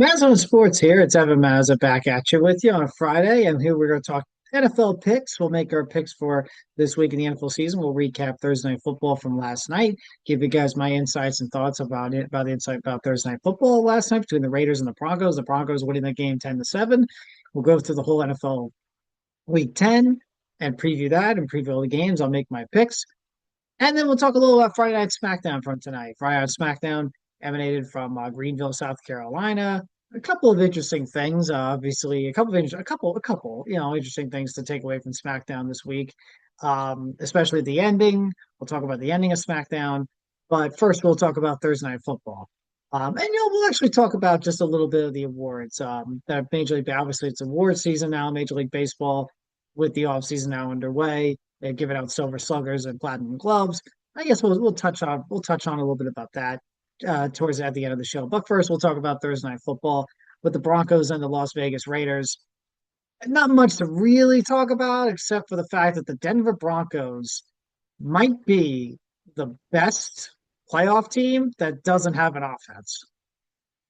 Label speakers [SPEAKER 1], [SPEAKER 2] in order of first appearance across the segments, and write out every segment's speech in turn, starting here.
[SPEAKER 1] MazzaOnSports here. It's Evan Mazza back at you with you on a Friday. And here we're going to talk NFL picks. We'll make our picks for this week in the NFL season. We'll recap Thursday Night Football from last night, give you guys my insights and thoughts about it, about the insight about Thursday Night Football last night between the Raiders and the Broncos. The Broncos winning the game 10-7. We'll go through the whole NFL Week 10 and preview that and preview all the games. I'll make my picks. And then we'll talk a little about Friday Night Smackdown from tonight. Friday Night Smackdown emanated from Greenville, South Carolina. A couple of interesting things, obviously, interesting things to take away from SmackDown this week, especially the ending. We'll talk about the ending of SmackDown, but first we'll talk about Thursday Night Football. We'll actually talk about just a little bit of the awards. That Major League, obviously, it's award season now. Major League Baseball, with the off season now underway, they've given out Silver Sluggers and Platinum Gloves. I guess we'll touch on a little bit about that towards at the end of the show. But first, we'll talk about Thursday Night Football with the Broncos and the Las Vegas Raiders. Not much to really talk about, except for the fact that the Denver Broncos might be the best playoff team that doesn't have an offense.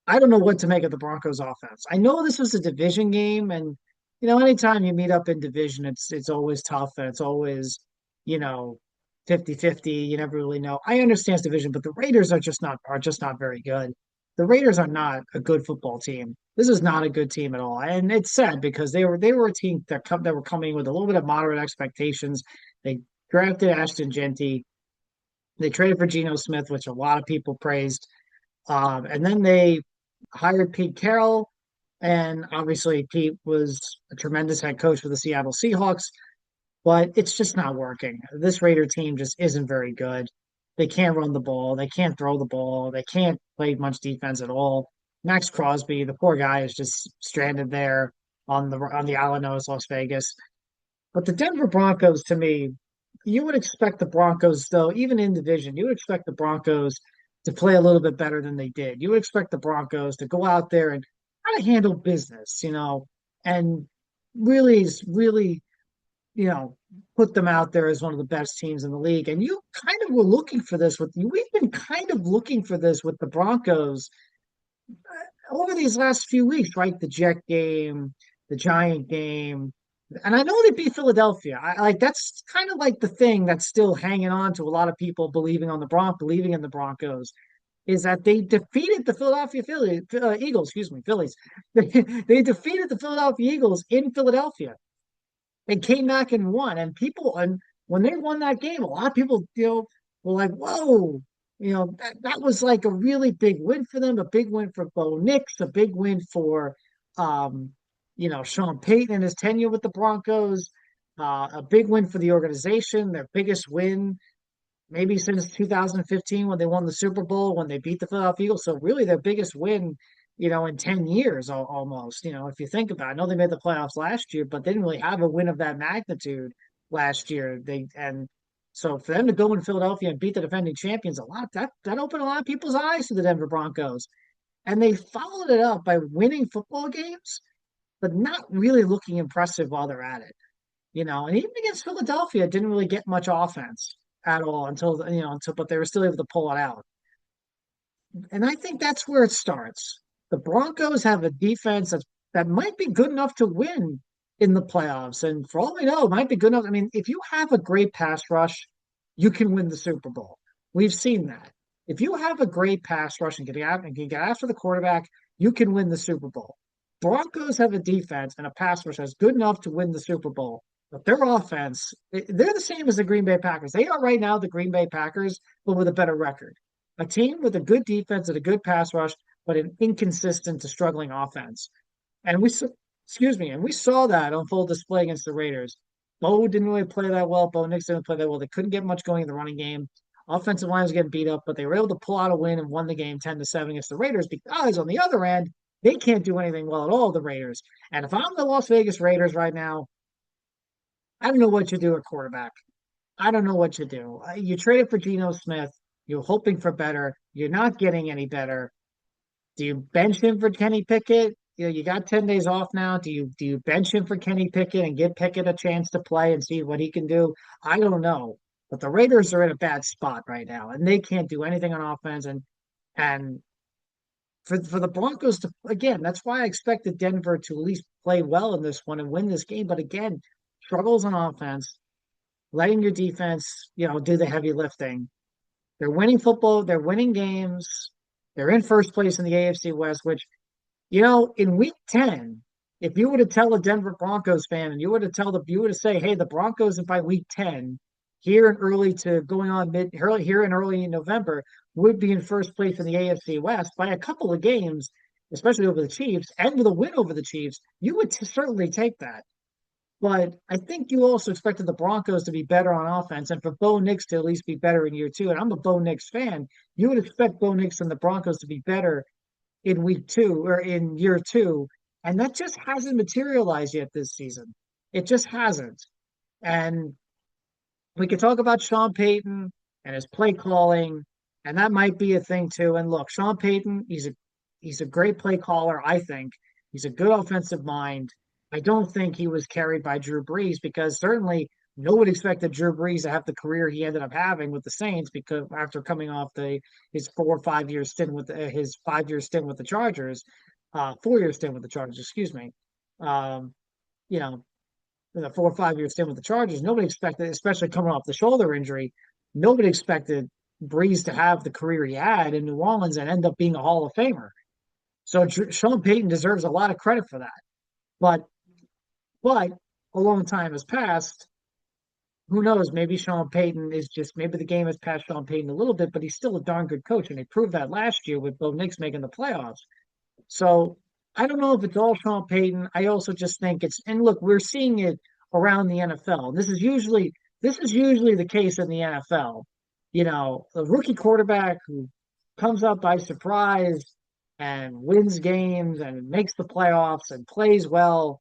[SPEAKER 1] I don't know what to make of the Broncos offense. I know this was a division game, and anytime you meet up in division, it's always tough and it's always, you know, 50-50. You never really know. I understand it's division, but the Raiders are just not very good. The Raiders are not a good football team. This is not a good team at all. And it's sad because they were a team that were coming with a little bit of moderate expectations. They drafted Ashton Genty. They traded for Geno Smith, which a lot of people praised. And then they hired Pete Carroll, and obviously Pete was a tremendous head coach for the Seattle Seahawks, but it's just not working. This Raider team just isn't very good. They can't run the ball, they can't throw the ball, they can't play much defense at all. Max Crosby, the poor guy, is just stranded there on the island of Las Vegas. But the Denver Broncos, to me, you would expect the Broncos, though, even in division, you would expect the Broncos to play a little bit better than they did. You would expect the Broncos to go out there and kind of handle business, and really, you know, put them out there as one of the best teams in the league. And you kind of were looking for this with you. We've been kind of looking for this with the Broncos over these last few weeks, right? The Jet game, the Giant game, and I know they beat Philadelphia. I like that's kind of like the thing that's still hanging on to a lot of people believing in the Broncos is that they defeated the Eagles, excuse me, Phillies. They defeated the Philadelphia Eagles in Philadelphia and came back and won. And when they won that game, a lot of people, were like, "Whoa." That was like a really big win for them, a big win for Bo Nix, a big win for um, Sean Payton and his tenure with the Broncos, a big win for the organization, their biggest win maybe since 2015 when they won the Super Bowl, when they beat the Philadelphia Eagles. So really their biggest win, in 10 years almost, if you think about it. I know they made the playoffs last year, but they didn't really have a win of that magnitude last year. So for them to go in Philadelphia and beat the defending champions, a lot that opened a lot of people's eyes to the Denver Broncos. And they followed it up by winning football games, but not really looking impressive while they're at it. And even against Philadelphia, didn't really get much offense at all but they were still able to pull it out. And I think that's where it starts. The Broncos have a defense that might be good enough to win in the playoffs. And for all we know, it might be good enough. I mean, if you have a great pass rush, you can win the Super Bowl. We've seen that. If you have a great pass rush and can get after the quarterback, you can win the Super Bowl. Broncos have a defense and a pass rush that's good enough to win the Super Bowl. But their offense, they're the same as the Green Bay Packers. They are right now the Green Bay Packers, but with a better record. A team with a good defense and a good pass rush, but an inconsistent to struggling offense. And we saw that on full display against the Raiders. Bo didn't really play that well. Bo Nix didn't play that well. They couldn't get much going in the running game. Offensive line was getting beat up, but they were able to pull out a win and won the game 10-7 against the Raiders because on the other end, they can't do anything well at all, the Raiders. And if I'm the Las Vegas Raiders right now, I don't know what you do at quarterback. I don't know what you do. You traded for Geno Smith. You're hoping for better. You're not getting any better. Do you bench him for Kenny Pickett? You got 10 days off now. Do you bench him for Kenny Pickett and give Pickett a chance to play and see what he can do? I don't know. But the Raiders are in a bad spot right now, and they can't do anything on offense. And for the Broncos to again, that's why I expected Denver to at least play well in this one and win this game. But again, struggles on offense, letting your defense, do the heavy lifting. They're winning football, they're winning games, they're in first place in the AFC West, which, in week 10, if you were to tell a Denver Broncos fan and you were to say, hey, the Broncos by week 10, here in early to going on mid early here in early November, would be in first place in the AFC West by a couple of games, especially over the Chiefs, and with a win over the Chiefs, you would certainly take that. But I think you also expected the Broncos to be better on offense and for Bo Nix to at least be better in year two. And I'm a Bo Nix fan. You would expect Bo Nix and the Broncos to be better in week two or in year two. And that just hasn't materialized yet this season. It just hasn't. And we could talk about Sean Payton and his play calling, and that might be a thing too. And look, Sean Payton, he's a great play caller, I think. He's a good offensive mind. I don't think he was carried by Drew Brees because certainly nobody expected Drew Brees to have the career he ended up having with the Saints because after coming off his 4 or 5 year stint with his 5 year stint with the Chargers, 4 year stint with the Chargers, excuse me. Um, you know, in a 4 or 5 year stint with the Chargers, nobody expected, especially coming off the shoulder injury, nobody expected Brees to have the career he had in New Orleans and end up being a Hall of Famer. So Sean Payton deserves a lot of credit for that. But but a long time has passed. Who knows? Maybe Sean Payton is just maybe the game has passed Sean Payton a little bit, but he's still a darn good coach, and he proved that last year with Bo Nix making the playoffs. So I don't know if it's all Sean Payton. I also just think it's and look, we're seeing it around the NFL. This is usually the case in the NFL. A rookie quarterback who comes up by surprise and wins games and makes the playoffs and plays well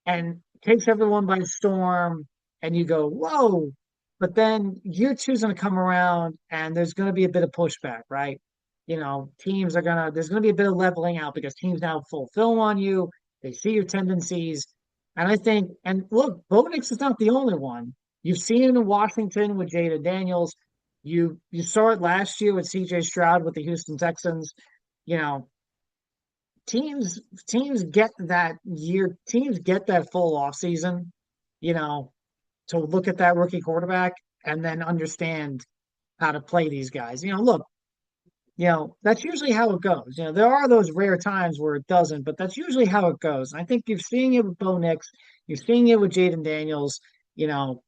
[SPEAKER 1] and takes everyone by storm, and you go, whoa. But then year two's going to come around, and there's going to be a bit of pushback, right? There's going to be a bit of leveling out because teams now full film on you. They see your tendencies. And look, Bo Nix is not the only one. You've seen it in Washington with Jada Daniels. You saw it last year with CJ Stroud with the Houston Texans. You know, teams teams get that full off season, you know, to look at that rookie quarterback and then understand how to play these guys. Look, that's usually how it goes. There are those rare times where it doesn't, but that's usually how it goes. And I think you're seeing it with Bo Nix, you're seeing it with Jaden Daniels, you know,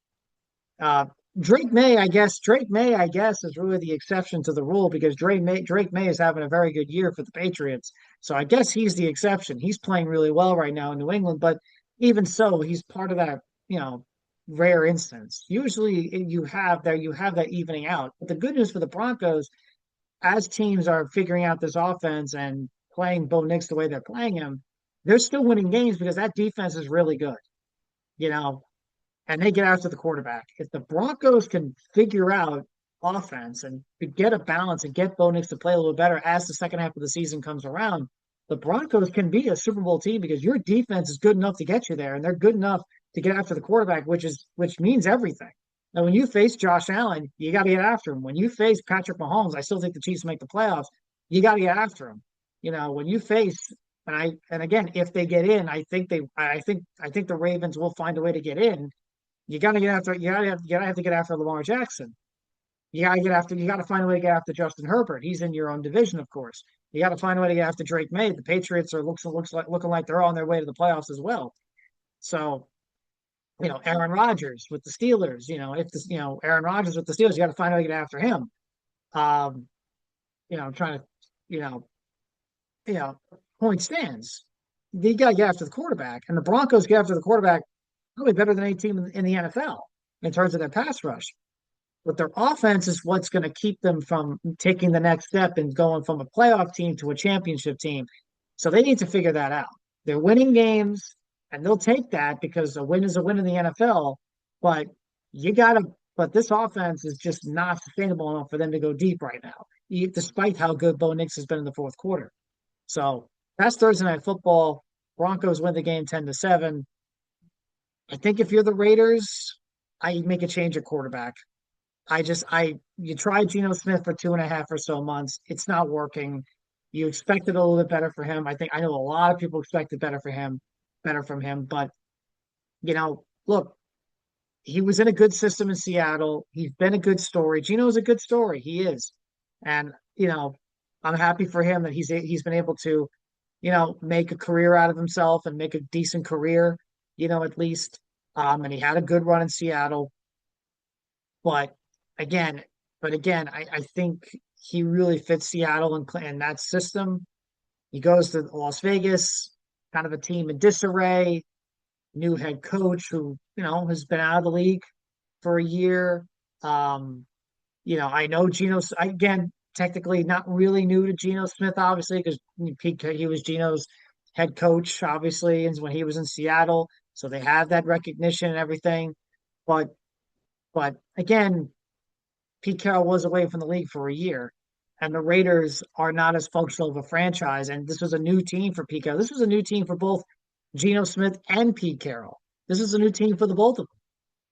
[SPEAKER 1] uh, Drake May, I guess, is really the exception to the rule because Drake May is having a very good year for the Patriots. So I guess he's the exception. He's playing really well right now in New England, but even so, he's part of that, rare instance. Usually you have that evening out. But the good news for the Broncos, as teams are figuring out this offense and playing Bo Nix the way they're playing him, they're still winning games because that defense is really good. You know, and they get after the quarterback. If the Broncos can figure out offense and get a balance and get Bo Nix to play a little better as the second half of the season comes around, the Broncos can be a Super Bowl team because your defense is good enough to get you there, and they're good enough to get after the quarterback, which means everything. Now, when you face Josh Allen, you got to get after him. When you face Patrick Mahomes, I still think the Chiefs make the playoffs. You got to get after him. When you face and again, if they get in, I think the Ravens will find a way to get in. You gotta have to get after Lamar Jackson. You gotta find a way to get after Justin Herbert. He's in your own division, of course. You gotta find a way to get after Drake May. The Patriots are looking like they're on their way to the playoffs as well. So, Aaron Rodgers with the Steelers, Aaron Rodgers with the Steelers, you gotta find a way to get after him. Um, trying to, you know, point stands. You gotta get after the quarterback. And the Broncos get after the quarterback probably better than any team in the NFL in terms of their pass rush. But their offense is what's going to keep them from taking the next step and going from a playoff team to a championship team. So they need to figure that out. They're winning games, and they'll take that because a win is a win in the NFL. But you got to. But this offense is just not sustainable enough for them to go deep right now, despite how good Bo Nix has been in the fourth quarter. So that's Thursday Night Football. Broncos win the game 10-7. I think if you're the Raiders, I make a change at quarterback. You tried Geno Smith for 2.5 or so months. It's not working. You expected a little bit better for him. I know a lot of people expected better from him. But look, he was in a good system in Seattle. He's been a good story. Gino's a good story. He is, and I'm happy for him that he's been able to make a career out of himself and make a decent career, at least. And he had a good run in Seattle. But again, I think he really fits Seattle and that system. He goes to Las Vegas, kind of a team in disarray, new head coach who, has been out of the league for a year. Um, I know Gino's again, technically not really new to Geno Smith, obviously, because he was Gino's head coach, obviously, and when he was in Seattle. So they have that recognition and everything. But again, Pete Carroll was away from the league for a year, and the Raiders are not as functional of a franchise. And this was a new team for Pete Carroll. This was a new team for both Geno Smith and Pete Carroll. This is a new team for the both of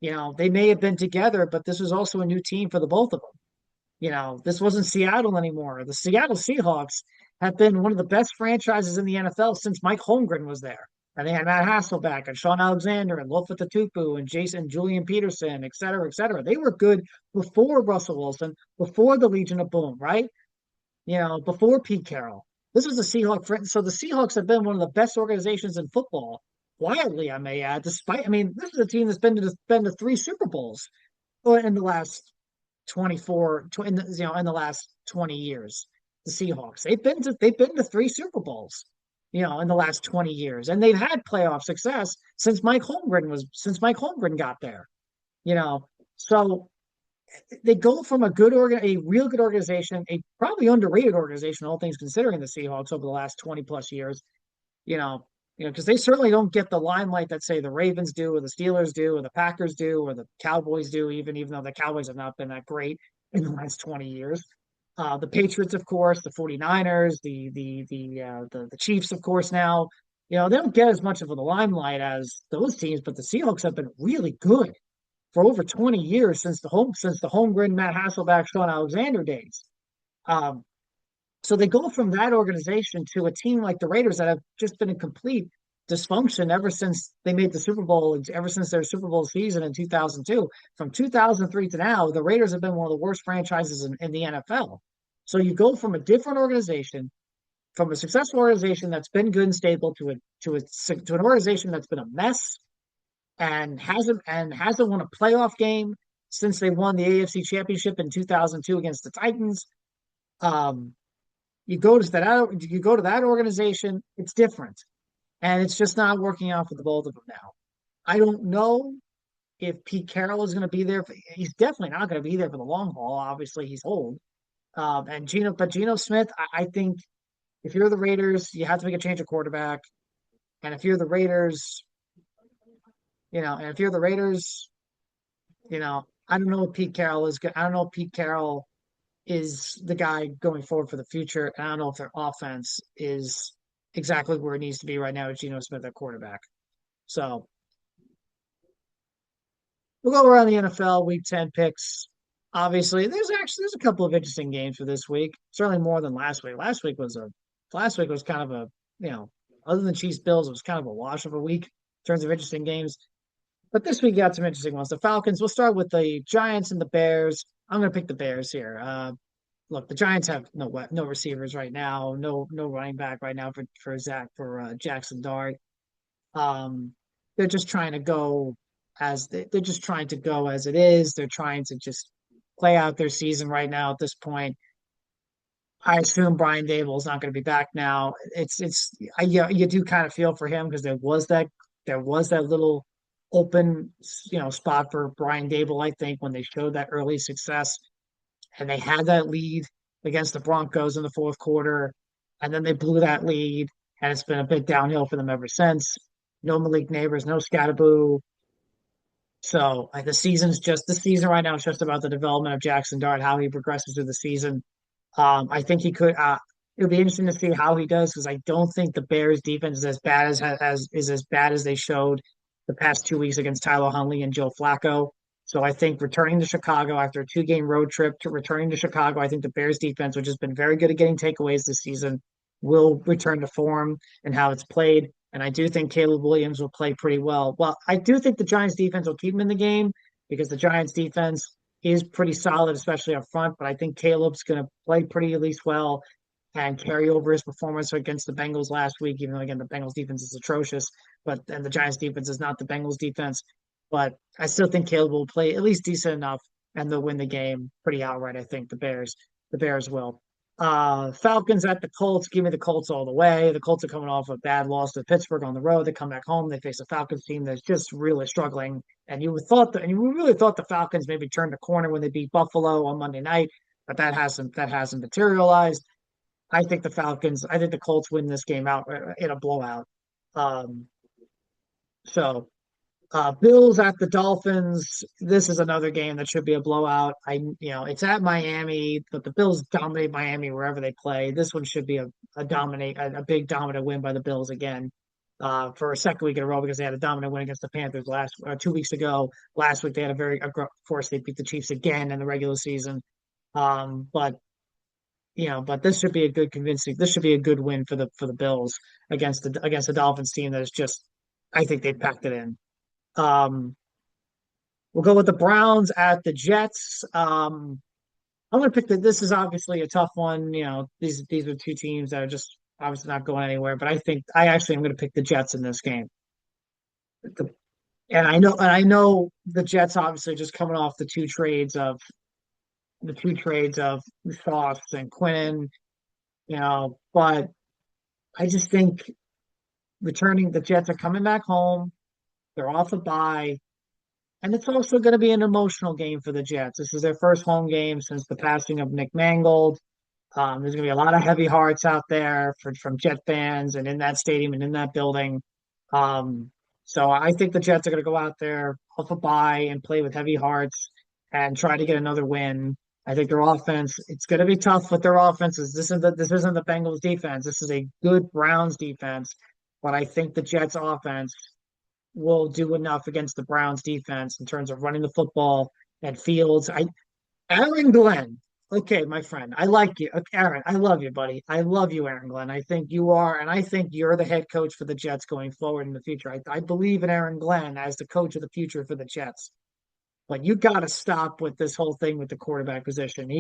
[SPEAKER 1] them. They may have been together, but this was also a new team for the both of them. This wasn't Seattle anymore. The Seattle Seahawks have been one of the best franchises in the NFL since Mike Holmgren was there. And they had Matt Hasselbeck and Sean Alexander and Lofa Tatupu and Julian Peterson, et cetera, et cetera. They were good before Russell Wilson, before the Legion of Boom, right? Before Pete Carroll. This was a Seahawk friend. So the Seahawks have been one of the best organizations in football, quietly, I may add, this is a team that's been to three Super Bowls in the last 24, in the last 20 years. The Seahawks, they've been to three Super Bowls, in the last 20 years, and they've had playoff success since Mike Holmgren got there. So they go from a real good organization, a probably underrated organization, all things considering, the Seahawks over the last 20 plus years. You know, because they certainly don't get the limelight that say the Ravens do, or the Steelers do, or the Packers do, or the Cowboys do, even though the Cowboys have not been that great in the last 20 years. The Patriots, of course, the 49ers, the Chiefs, of course, now. They don't get as much of the limelight as those teams, but the Seahawks have been really good for over 20 years since the Holmgren, Matt Hasselbeck, Sean Alexander days. Um, so they go from that organization to a team like the Raiders that have just been in complete dysfunction ever since they made the Super Bowl, ever since their Super Bowl season in 2002. From 2003 to now, the Raiders have been one of the worst franchises in the NFL. So you go from a different organization, from a successful organization that's been good and stable, to an organization that's been a mess and hasn't won a playoff game since they won the AFC Championship in 2002 against the Titans. Um, you go to that organization, it's different, and it's just not working out for the both of them now. I don't know if Pete Carroll is going to be there. He's definitely not going to be there for the long haul. Obviously, he's old. But Geno Smith, I think if you're the Raiders, you have to make a change of quarterback. And if you're the Raiders, and if you're the Raiders, I don't know what Pete Carroll is. I don't know if Pete Carroll is the guy going forward for the future. And I don't know if their offense is exactly where it needs to be right now with Geno Smith at quarterback. So we'll go around the NFL Week 10 picks. Obviously, there's a couple of interesting games for this week. Certainly more than last week. Last week was kind of a other than Chiefs Bills, it was kind of a wash of a week in terms of interesting games. But this week got some interesting ones. The Falcons. We'll start with the Giants and the Bears. I'm going to pick the Bears here. Look, the Giants have no receivers right now, no running back right now for Jackson Dart. Um, they're just trying to go they're just trying to go as it is. They're trying to just play out their season right now at this point. I assume Brian Dable is not going to be back now. You do kind of feel for him because there was that little open spot for Brian Dable, I think, when they showed that early success and they had that lead against the Broncos in the fourth quarter, and then they blew that lead, and it's been a bit downhill for them ever since. No Malik Neighbors, no Scattaboo. So like the season right now is just about the development of Jackson Dart, how he progresses through the season. I think he could. It'll be interesting to see how he does because I don't think the Bears' defense is as bad as they showed the past 2 weeks against Tyler Huntley and Joe Flacco. So I think returning to Chicago after a two-game road trip to returning to Chicago, I think the Bears defense, which has been very good at getting takeaways this season, will return to form and how it's played. And I do think Caleb Williams will play pretty well. Well, I do think the Giants defense will keep him in the game because the Giants defense is pretty solid, especially up front. But I think Caleb's going to play pretty at least well and carry over his performance against the Bengals last week, even though again the Bengals defense is atrocious, but and the Giants defense is not the Bengals defense. But I still think Caleb will play at least decent enough and they'll win the game pretty outright. I think the Bears will. Falcons at the Colts. Give me the Colts all the way. The Colts are coming off a bad loss to Pittsburgh on the road. They come back home. They face a Falcons team that's just really struggling. And you really thought the Falcons maybe turned the corner when they beat Buffalo on Monday night, but that hasn't materialized. I think the Colts win this game out in a blowout. Um, so Bills at the Dolphins. This is another game that should be a blowout. It's at Miami, but the Bills dominate Miami wherever they play. This one should be a big dominant win by the Bills again, for a second week in a row because they had a dominant win against the Panthers 2 weeks ago. Last week they had of course they beat the Chiefs again in the regular season. But this should be a good convincing. This should be a good win for the Bills against the Dolphins team that is just. I think they packed it in. Um, we'll go with the Browns at the Jets. I'm going to pick this is obviously a tough one. These are two teams that are just obviously not going anywhere. But I think I actually am going to pick the Jets in this game. The, and I know the Jets obviously just coming off the two trades of Sauce and Quinn. But I just think returning the Jets are coming back home. They're off a bye. And it's also going to be an emotional game for the Jets. This is their first home game since the passing of Nick Mangold. There's going to be a lot of heavy hearts out there from Jet fans and in that stadium and in that building. So I think the Jets are going to go out there off a bye and play with heavy hearts and try to get another win. I think their offense, it's going to be tough with their offenses. This isn't the Bengals defense. This is a good Browns defense. But I think the Jets offense will do enough against the Browns defense in terms of running the football and Fields. Aaron Glenn. Okay, my friend, I like you. Okay, Aaron, I love you, buddy. I love you, Aaron Glenn. I think you are, and I think you're the head coach for the Jets going forward in the future. I believe in Aaron Glenn as the coach of the future for the Jets. But you got to stop with this whole thing with the quarterback position.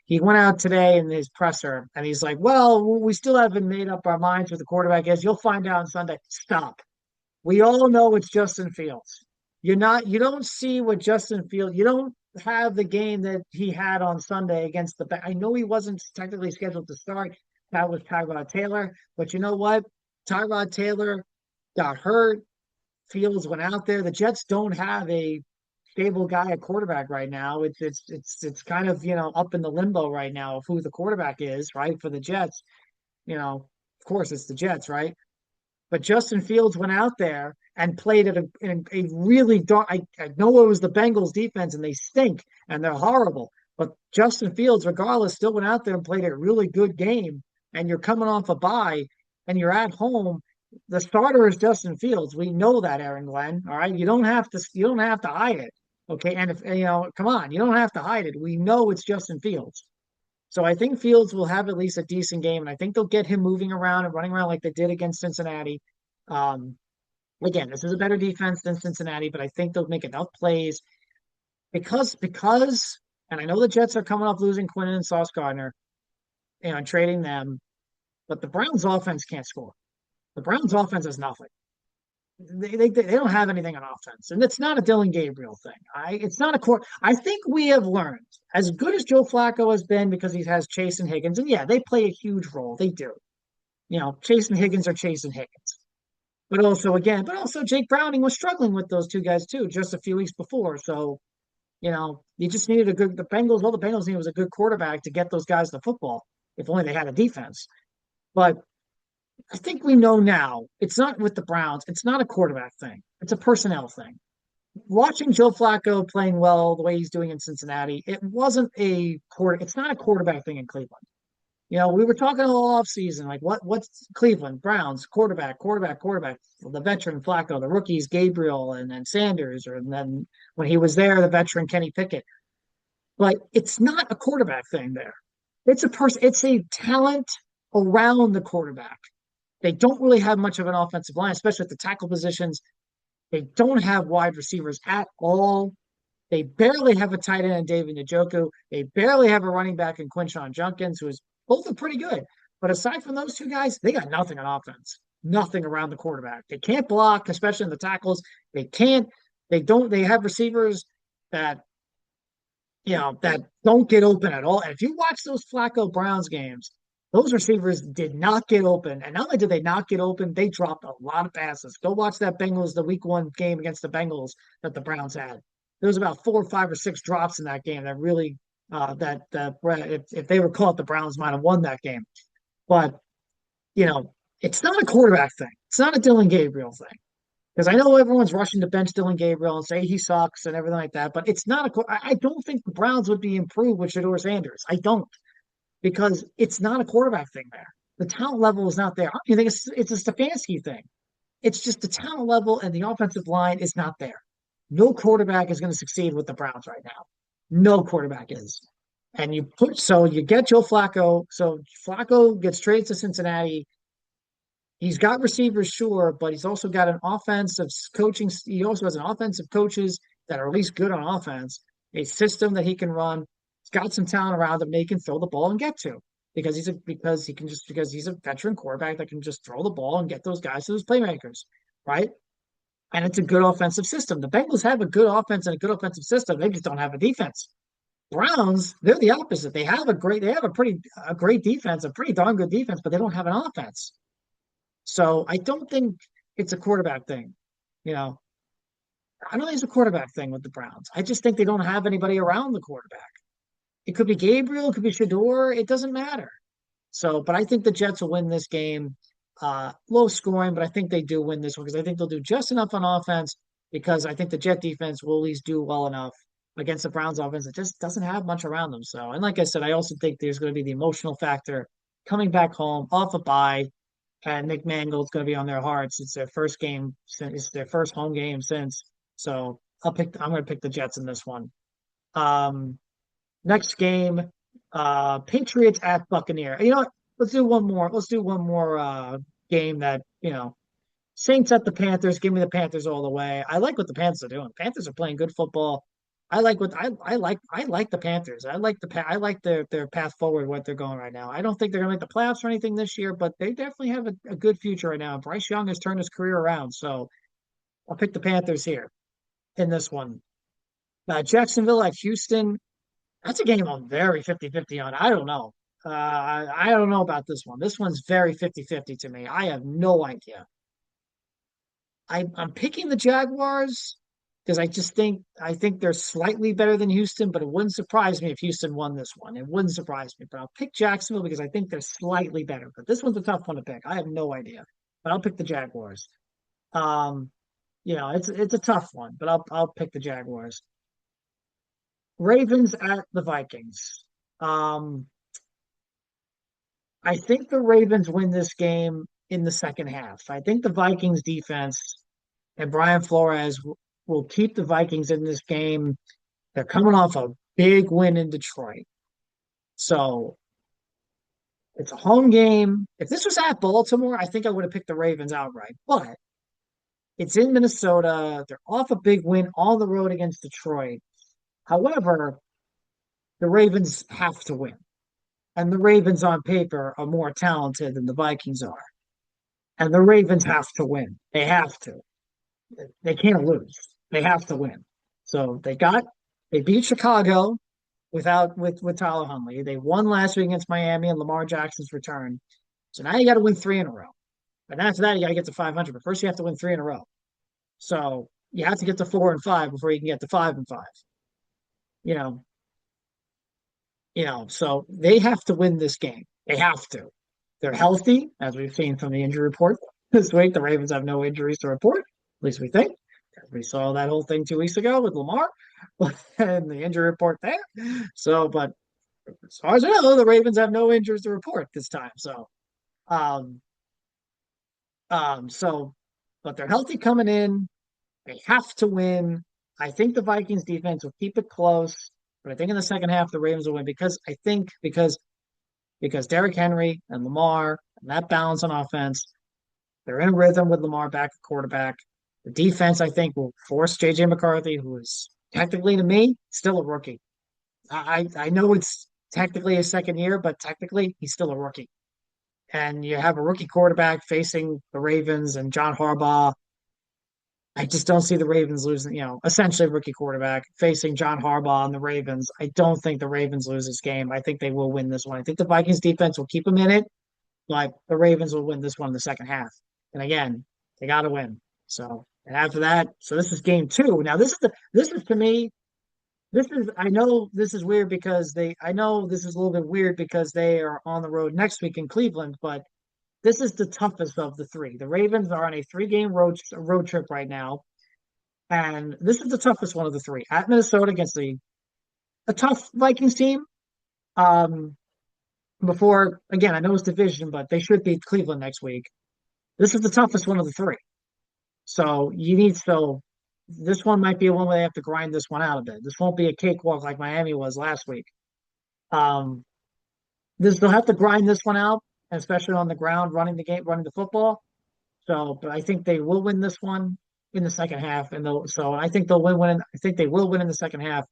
[SPEAKER 1] He went out today in his presser and he's like, "Well, we still haven't made up our minds who the quarterback is. You'll find out on Sunday." Stop. We all know it's Justin Fields. You don't see what Justin Fields, you don't have the game that he had on Sunday against I know he wasn't technically scheduled to start. That was Tyrod Taylor. But you know what? Tyrod Taylor got hurt. Fields went out there. The Jets don't have a stable guy at quarterback right now. It's kind of, up in the limbo right now of who the quarterback is, right? For the Jets. Of course it's the Jets, right? But Justin Fields went out there and played at a really dark. I know it was the Bengals defense and they stink and they're horrible. But Justin Fields, regardless, still went out there and played a really good game. And you're coming off a bye and you're at home. The starter is Justin Fields. We know that, Aaron Glenn. All right. You don't have to hide it. Okay. And if come on, you don't have to hide it. We know it's Justin Fields. So I think Fields will have at least a decent game, and I think they'll get him moving around and running around like they did against Cincinnati. Um, Again, this is a better defense than Cincinnati, but I think they'll make enough plays because, and I know the Jets are coming off losing Quinn and Sauce Gardner, and trading them, but the Browns' offense can't score. The Browns' offense is nothing. They don't have anything on offense, and it's not a Dylan Gabriel thing. It's not a core. I think we have learned as good as Joe Flacco has been because he has Chase and Higgins, and yeah, they play a huge role. They do. Chase and Higgins are Chase and Higgins, but also Jake Browning was struggling with those two guys too just a few weeks before. So you just needed the Bengals. All the Bengals needed was a good quarterback to get those guys the football. If only they had a defense, but I think we know now it's not with the Browns. It's not a quarterback thing. It's a personnel thing. Watching Joe Flacco playing well the way he's doing in Cincinnati, it's not a quarterback thing in Cleveland. We were talking all off season, like what's Cleveland Browns quarterback, the veteran Flacco, the rookies Gabriel and then Sanders, and then when he was there, the veteran Kenny Pickett. But it's not a quarterback thing there. It's a talent around the quarterback. They don't really have much of an offensive line, especially at the tackle positions. They don't have wide receivers at all. They barely have a tight end in David Njoku. They barely have a running back in Quinshon Junkins, who is both are pretty good. But aside from those two guys, they got nothing on offense. Nothing around the quarterback. They can't block, especially in the tackles. They can't. They have receivers that that don't get open at all. And if you watch those Flacco Browns games, those receivers did not get open. And not only did they not get open, they dropped a lot of passes. Go watch that the week one game against the Bengals that the Browns had. There was about 4 or 5 or 6 drops in that game that really if they were caught, the Browns might have won that game. But it's not a quarterback thing. It's not a Dylan Gabriel thing. Because I know everyone's rushing to bench Dylan Gabriel and say he sucks and everything like that, but it's not a. I don't think the Browns would be improved with Shedeur Sanders. I don't, because it's not a quarterback thing there. The talent level is not there. I think it's a Stefanski thing. It's just the talent level and the offensive line is not there. No quarterback is going to succeed with the Browns right now. No quarterback is. And you get Joe Flacco. So Flacco gets traded to Cincinnati. He's got receivers, sure, but he's also got an offensive coaching. He also has an offensive coaches that are at least good on offense, a system that he can run. He's got some talent around him that he can throw the ball and get to because he's a veteran quarterback that can just throw the ball and get those guys to those playmakers, right? And it's a good offensive system. The Bengals have a good offense and a good offensive system. They just don't have a defense. Browns, they're the opposite. They have a great defense, a pretty darn good defense, but they don't have an offense. So I don't think it's a quarterback thing. You know, I don't think it's a quarterback thing with the Browns. I just think they don't have anybody around the quarterback. It could be Gabriel, it could be Shedeur. It doesn't matter. So, but I think the Jets will win this game. Low scoring, but I think they do win this one because I think they'll do just enough on offense because I think the Jet defense will at least do well enough against the Browns offense. It just doesn't have much around them. So, and like I said, I also think there's going to be the emotional factor coming back home off a bye. And Nick Mangold's going to be on their hearts. It's their first game since it's their first home game since. So I'm going to pick the Jets in this one. Um, Next game, Patriots at Buccaneer. You know what? Let's do one more. Let's do one more game that Saints at the Panthers. Give me the Panthers all the way. I like what the Panthers are doing. Panthers are playing good football. I like the Panthers. I like their path forward, what they're going right now. I don't think they're gonna make the playoffs or anything this year, but they definitely have a good future right now. Bryce Young has turned his career around, so I'll pick the Panthers here in this one. Jacksonville at Houston. That's a game I'm very 50-50 on. I don't know. I don't know about this one. This one's very 50-50 to me. I have no idea. I'm picking the Jaguars because I think they're slightly better than Houston, but it wouldn't surprise me if Houston won this one. It wouldn't surprise me, but I'll pick Jacksonville because I think they're slightly better. But this one's a tough one to pick. I have no idea, but I'll pick the Jaguars. Um, it's a tough one, but I'll pick the Jaguars. Ravens at the Vikings. Um, I think the Ravens win this game in the second half. I think the Vikings defense and Brian Flores will keep the Vikings in this game. They're coming off a big win in Detroit. So it's a home game. If this was at Baltimore, I think I would have picked the Ravens outright. But it's in Minnesota. They're off a big win on the road against Detroit. However, the Ravens have to win. And the Ravens on paper are more talented than the Vikings are. And the Ravens have to win. They have to. They can't lose. They have to win. So they beat Chicago with Tyler Huntley. They won last week against Miami and Lamar Jackson's return. So now you got to win 3 in a row. And after that, you got to get to 500. But first, you have to win 3 in a row. So you have to get to 4-5 before you can get to 5-5. You know, so they have to win this game. They have to. They're healthy, as we've seen from the injury report this week. The Ravens have no injuries to report, at least we think. We saw that whole thing 2 weeks ago with Lamar and the injury report there. So, but as far as I know, the Ravens have no injuries to report this time. Um, so, but they're healthy coming in. They have to win. I think the Vikings defense will keep it close, but I think in the second half the Ravens will win because I think because Derrick Henry and Lamar and that balance on offense, they're in a rhythm with Lamar back at quarterback. The defense, I think, will force JJ McCarthy, who is technically to me still a rookie. I know it's technically his second year, but technically he's still a rookie. And you have a rookie quarterback facing the Ravens and John Harbaugh. I just don't see the Ravens losing, essentially a rookie quarterback facing John Harbaugh and the Ravens. I don't think the Ravens lose this game. I think they will win this one. I think the Vikings defense will keep them in it, but the Ravens will win this one in the second half. And again, they got to win. So, and after that, so this is game two. Now, this is to me, I know this is weird because I know this is a little bit weird because they are on the road next week in Cleveland, but this is the toughest of the three. The Ravens are on a three-game road trip right now, and this is the toughest one of the three. At Minnesota against a tough Vikings team. Um, before again, I know it's division, but they should beat Cleveland next week. This is the toughest one of the three. So this one might be a one where they have to grind this one out a bit. This won't be a cakewalk like Miami was last week. Um, they'll have to grind this one out, especially on the ground, running the game, running the football. So, but I think they will win this one in the second half, and I think they'll win. I think they will win in the second half,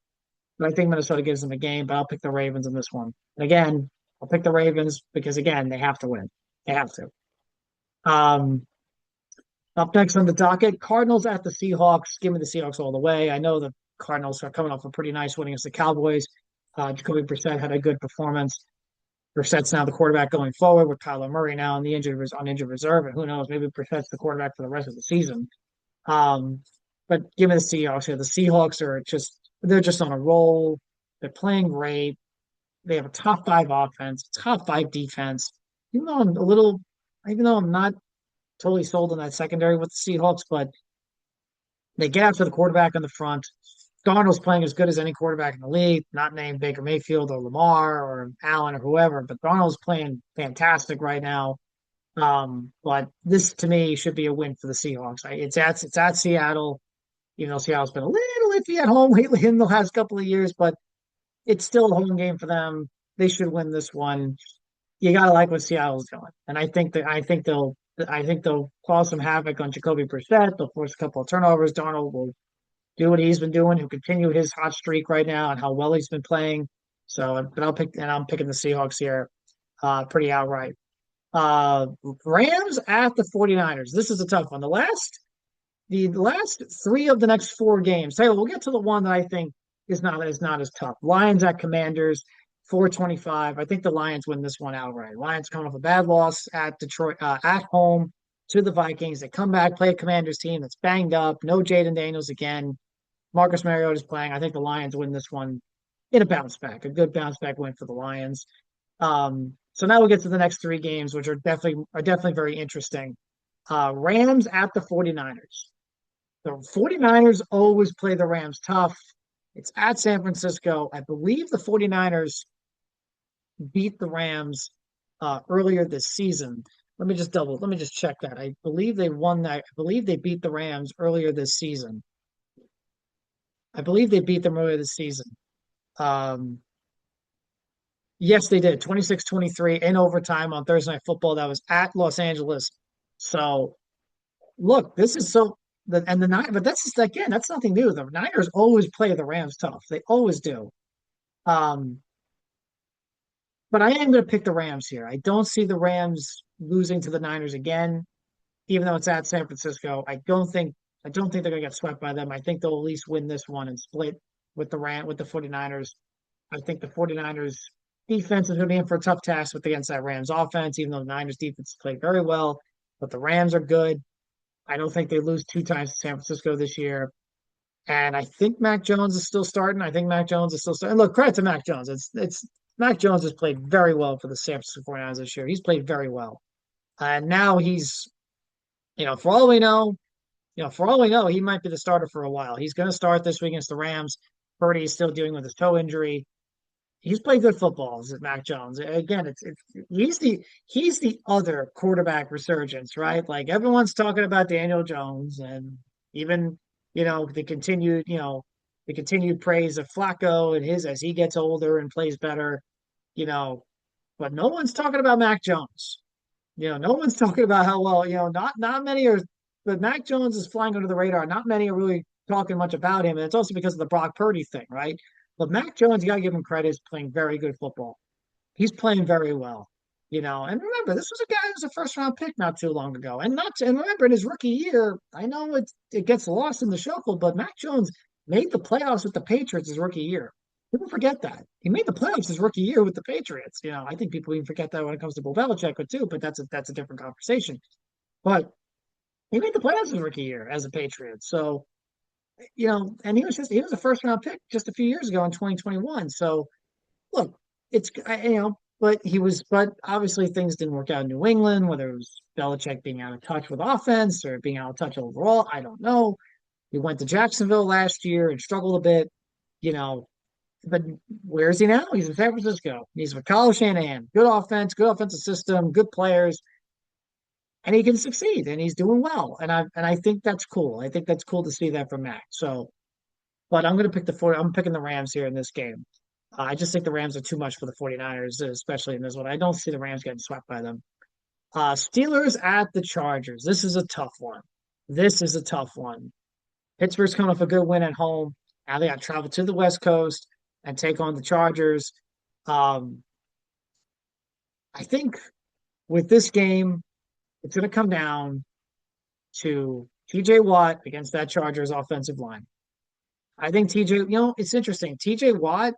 [SPEAKER 1] but I think Minnesota gives them a game. But I'll pick the Ravens in this one. And again, I'll pick the Ravens because again, they have to win. They have to. Um, Up next on the docket, Cardinals at the Seahawks. Give me the Seahawks all the way. I know the Cardinals are coming off a pretty nice win against the Cowboys. Jacoby Brissett had a good performance. Brissett's now the quarterback going forward with Kyler Murray now on the injured reserve, and who knows, maybe Brissett's the quarterback for the rest of the season. Um, but give me the Seahawks here. The Seahawks are they're just on a roll. They're playing great. They have a top five offense, top five defense. Even though I'm a little, even though I'm not totally sold on that secondary with the Seahawks, but they get after the quarterback in the front. Darnold's playing as good as any quarterback in the league, not named Baker Mayfield or Lamar or Allen or whoever, but Darnold's playing fantastic right now. But this to me should be a win for the Seahawks. It's at Seattle, even though Seattle's been a little iffy at home lately in the last couple of years, but it's still a home game for them. They should win this one. You gotta like what Seattle's doing, and I think they'll cause some havoc on Jacoby Brissett. They'll force a couple of turnovers. Darnold will do what he's been doing. He'll continue his hot streak right now and how well he's been playing. So, but I'm picking the Seahawks here, pretty outright. Uh, Rams at the 49ers. This is a tough one. The last three of the next four games. Hey, we'll get to the one that I think is not as tough. Lions at Commanders, 425. I think the Lions win this one outright. Lions coming off a bad loss at Detroit, at home to the Vikings. They come back, play a Commanders team that's banged up. No Jaden Daniels again. Marcus Mariota is playing. I think the Lions win this one in a bounce back, a good bounce back win for the Lions. So now we'll get to the next three games, which are definitely very interesting. Rams at the 49ers. The 49ers always play the Rams tough. It's at San Francisco. I believe the 49ers beat the Rams earlier this season. Let me just check that. I believe they won that. I believe they beat the Rams earlier this season. I believe they beat them earlier this season. Um, yes, they did. 26-23 in overtime on Thursday Night Football. That was at Los Angeles. So look, this is so and the nine, but that's just again, that's nothing new. The Niners always play the Rams tough. They always do. Um, but I am going to pick the Rams here. I don't see the Rams losing to the Niners again, even though it's at San Francisco. I don't think they're going to get swept by them. I think they'll at least win this one and split with the 49ers. I think the 49ers defense is going to be in for a tough task against that Rams offense, even though the Niners defense played very well. But the Rams are good. I don't think they lose two times to San Francisco this year. And I think Mac Jones is still starting. I think Mac Jones is still starting. Look, credit to Mac Jones. It's Mac Jones has played very well for the San Francisco 49ers this year. He's played very well. And now he's, you know, for all we know, he might be the starter for a while. He's going to start this week against the Rams. Purdy is still dealing with his toe injury. he's played good football, is Mac Jones. Again, it's he's the other quarterback resurgence, right? Like everyone's talking about Daniel Jones, and even the continued praise of Flacco and his as he gets older and plays better, you know, but no one's talking about Mac Jones. No one's talking about how well, not many are, but Mac Jones is flying under the radar. Not many are really talking much about him. And it's also because of the Brock Purdy thing, right? But Mac Jones, you got to give him credit, is playing very good football. He's playing very well. And remember, this was a guy who was a first round pick not too long ago. And remember, in his rookie year, I know it gets lost in the shuffle, but Mac Jones made the playoffs with the Patriots his rookie year. People forget that. He made the playoffs his rookie year with the Patriots. I think people even forget that when it comes to Bill Belichick, too, but that's a different conversation. But he made the playoffs his rookie year as a Patriot. So, and he was a first round pick just a few years ago in 2021. So look, but obviously things didn't work out in New England, whether it was Belichick being out of touch with offense or being out of touch overall. I don't know. He went to Jacksonville last year and struggled a bit, you know, but where is he now? He's in San Francisco. He's with Kyle Shanahan. Good offense, good offensive system, good players, and he can succeed and he's doing well. And I think that's cool. I think that's cool to see that from Mac. So, but I'm picking the Rams here in this game. I just think the Rams are too much for the 49ers, especially in this one. I don't see the Rams getting swept by them. Steelers at the Chargers. This is a tough one. This is a tough one. Pittsburgh's coming off a good win at home. Now they got to travel to the West Coast and take on the Chargers. Um, I think with this game, it's going to come down to TJ Watt against that Chargers offensive line. I think it's interesting. TJ Watt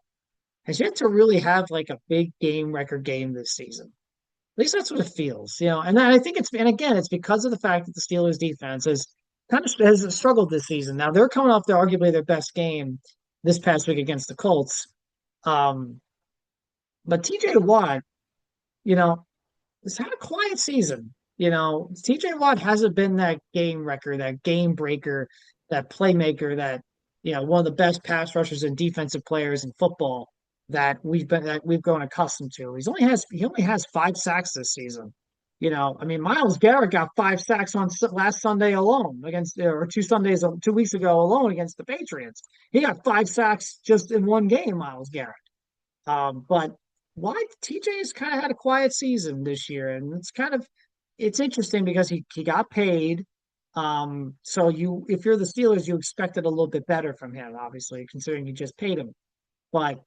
[SPEAKER 1] has yet to really have like a big game record game this season. At least that's what it feels. And I think and again, it's because of the fact that the Steelers defense has struggled this season. Now they're coming off arguably their best game this past week against the Colts. Um, but TJ Watt, you know, has had a quiet season. TJ Watt hasn't been that game wrecker, that game breaker, that playmaker, one of the best pass rushers and defensive players in football that we've grown accustomed to. He only has 5 sacks this season. I mean, Miles Garrett got 5 sacks on last Sunday alone or 2 weeks ago alone against the Patriots. He got 5 sacks just in one game, Miles Garrett. But why TJ has kind of had a quiet season this year, and it's interesting because he got paid. So if you're the Steelers, you expected a little bit better from him, obviously, considering you just paid him. But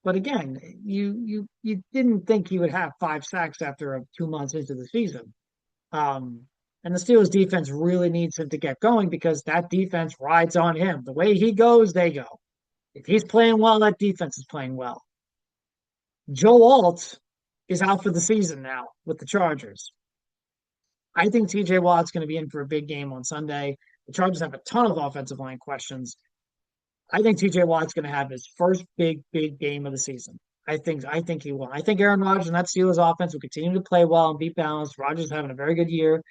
[SPEAKER 1] but again, you didn't think he would have 5 sacks after 2 months into the season. And the Steelers defense really needs him to get going because that defense rides on him. The way he goes, they go. If he's playing well, that defense is playing well. Joe Alt is out for the season now with the Chargers. I think TJ Watt's going to be in for a big game on Sunday. The Chargers have a ton of offensive line questions. I think TJ Watt's going to have his first big game of the season. I think he will. I think Aaron Rodgers and that Steelers offense will continue to play well and be balanced. Rodgers is having a very good year.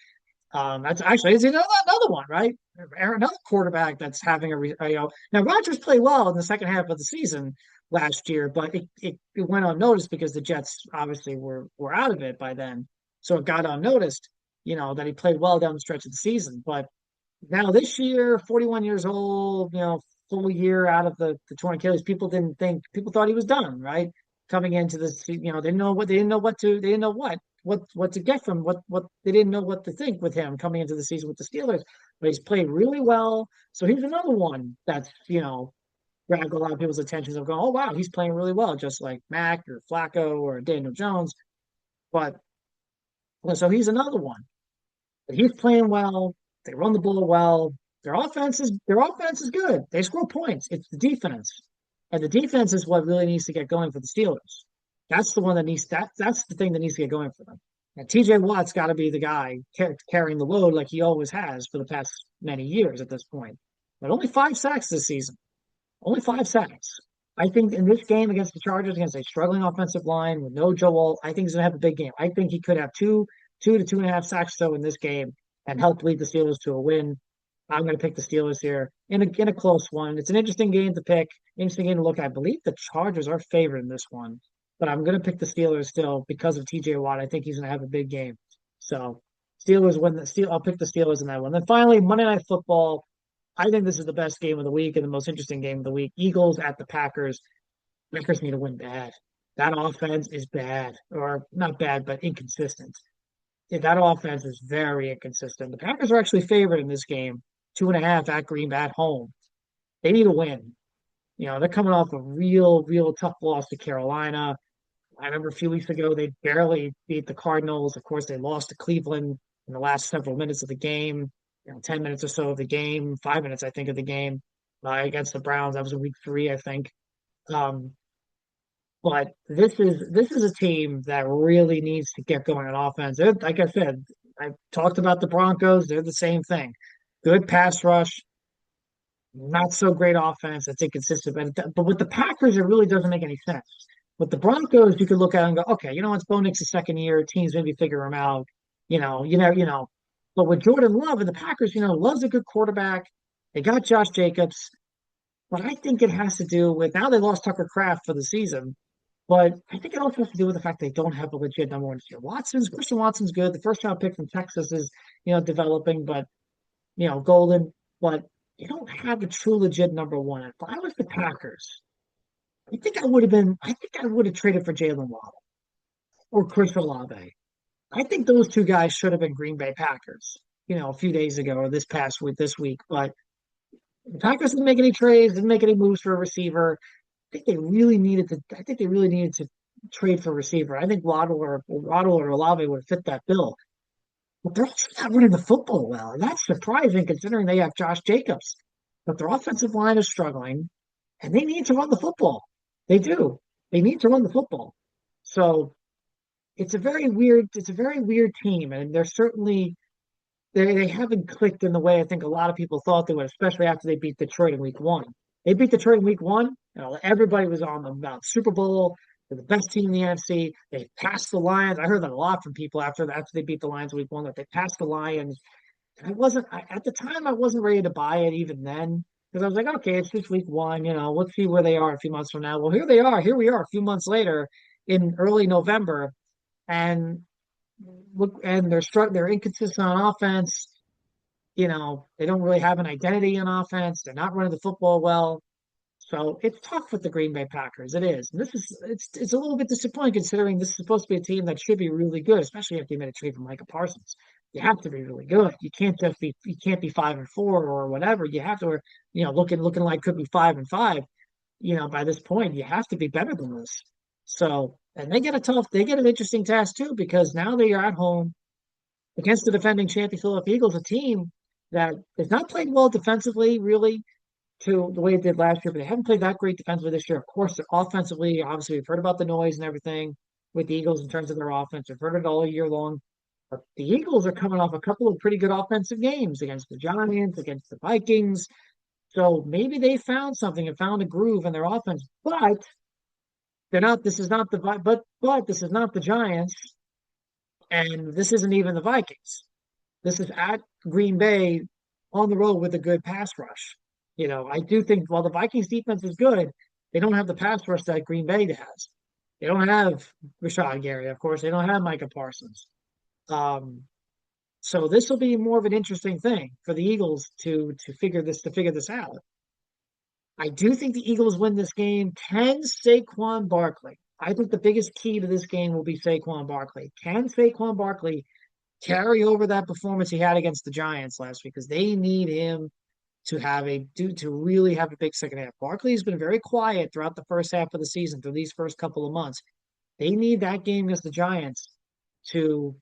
[SPEAKER 1] That's actually it's another one, right? Another quarterback that's having now Rodgers played well in the second half of the season last year, but it went unnoticed because the Jets obviously were out of it by then. So it got unnoticed, that he played well down the stretch of the season. But now this year, 41 years old, full year out of the torn Achilles, people thought he was done, right? Coming into this, they didn't know what to get from what they didn't know what to think with him coming into the season with the Steelers. But he's played really well. So he's another one that's, grabbed a lot of people's attention of going, oh wow, he's playing really well, just like Mac or Flacco or Daniel Jones. But so he's another one. But he's playing well. They run the ball well. Their offense is good. They score points. It's the defense. And the defense is what really needs to get going for the Steelers. That's the one that's the thing that needs to get going for them. And TJ Watt's got to be the guy carrying the load like he always has for the past many years at this point. But only 5 sacks this season. Only 5 sacks. I think in this game against the Chargers, against a struggling offensive line with no Joe Alt, I think he's going to have a big game. I think he could have 2 to 2.5 sacks in this game and help lead the Steelers to a win. I'm going to pick the Steelers here in a close one. It's an interesting game to pick, interesting game to look at. I believe the Chargers are favored in this one, but I'm going to pick the Steelers still because of TJ Watt. I think he's going to have a big game. So Steelers win the Steel. I'll pick the Steelers in that one. Then finally, Monday Night Football. I think this is the best game of the week and the most interesting game of the week. Eagles at the Packers. Packers need to win bad. That offense is bad, or not bad, but inconsistent. Yeah, that offense is very inconsistent. The Packers are actually favored in this game, 2.5 at Green Bay at home. They need a win. They're coming off a real tough loss to Carolina. I remember a few weeks ago they barely beat the Cardinals. Of course, they lost to Cleveland in the last several minutes of the game, 10 minutes or so of the game, 5 minutes, I think, of the game against the Browns. That was in week three, I think. Um, but this is a team that really needs to get going on offense. Like I said, I talked about the Broncos. They're the same thing. Good pass rush, not so great offense. That's inconsistent. But with the Packers, it really doesn't make any sense. With the Broncos, you could look at it and go, okay, it's Bo Nix's second year. Teams maybe figure him out. You know. But with Jordan Love and the Packers, Love's a good quarterback. They got Josh Jacobs. But I think it has to do with now they lost Tucker Kraft for the season. But I think it also has to do with the fact they don't have a legit number one receiver. Christian Watson's good. The first round pick from Texas is, developing, but golden. But you don't have a true legit number one. If I was the Packers, I think I would have traded for Jalen Waddle or Chris Olave. I think those two guys should have been Green Bay Packers, a few days ago or this week. But the Packers didn't make any trades, didn't make any moves for a receiver. I think they really needed to trade for a receiver. I think Waddle or Olave would fit that bill. But they're also not running the football well. And that's surprising considering they have Josh Jacobs. But their offensive line is struggling and they need to run the football. They do. They need to run the football. So it's a very weird team. And they're certainly they haven't clicked in the way I think a lot of people thought they would, especially after they beat Detroit in week one. They beat Detroit in week one. Everybody was on them about Super Bowl. They're the best team in the NFC. They passed the Lions. I heard that a lot from people after they beat the Lions week one, that they passed the Lions. And at the time I wasn't ready to buy it even then. Because I was like, okay, it's just week one, let's see where they are a few months from now. Well, here they are. Here we are a few months later in early November. And look, and they're inconsistent on offense. They don't really have an identity on offense. They're not running the football well. So it's tough with the Green Bay Packers. It is. And it's a little bit disappointing considering this is supposed to be a team that should be really good, especially if they made a trade for Micah Parsons. You have to be really good. You can't be 5-4 or whatever. You have to, looking like could be 5-5. By this point, you have to be better than this. So, and they get an interesting task too, because now they are at home against the defending champion Philadelphia Eagles, a team that has not played well defensively, really, to the way it did last year, but they haven't played that great defensively this year. Of course, offensively, obviously, we've heard about the noise and everything with the Eagles in terms of their offense. We've heard it all year long. But the Eagles are coming off a couple of pretty good offensive games against the Giants, against the Vikings. So maybe they found something and found a groove in their offense. But they're not. This is not the Giants, and this isn't even the Vikings. This is at Green Bay on the road with a good pass rush. I do think while the Vikings defense is good, they don't have the pass rush that Green Bay has. They don't have Rashad Gary, of course. They don't have Micah Parsons. Um, so this will be more of an interesting thing for the Eagles to figure this out. I do think the Eagles win this game. Can Saquon Barkley? I think the biggest key to this game will be Saquon Barkley. Can Saquon Barkley carry over that performance he had against the Giants last week? Because they need him to really have a big second half. Barkley's been very quiet throughout the first half of the season, through these first couple of months. They need that game against the Giants to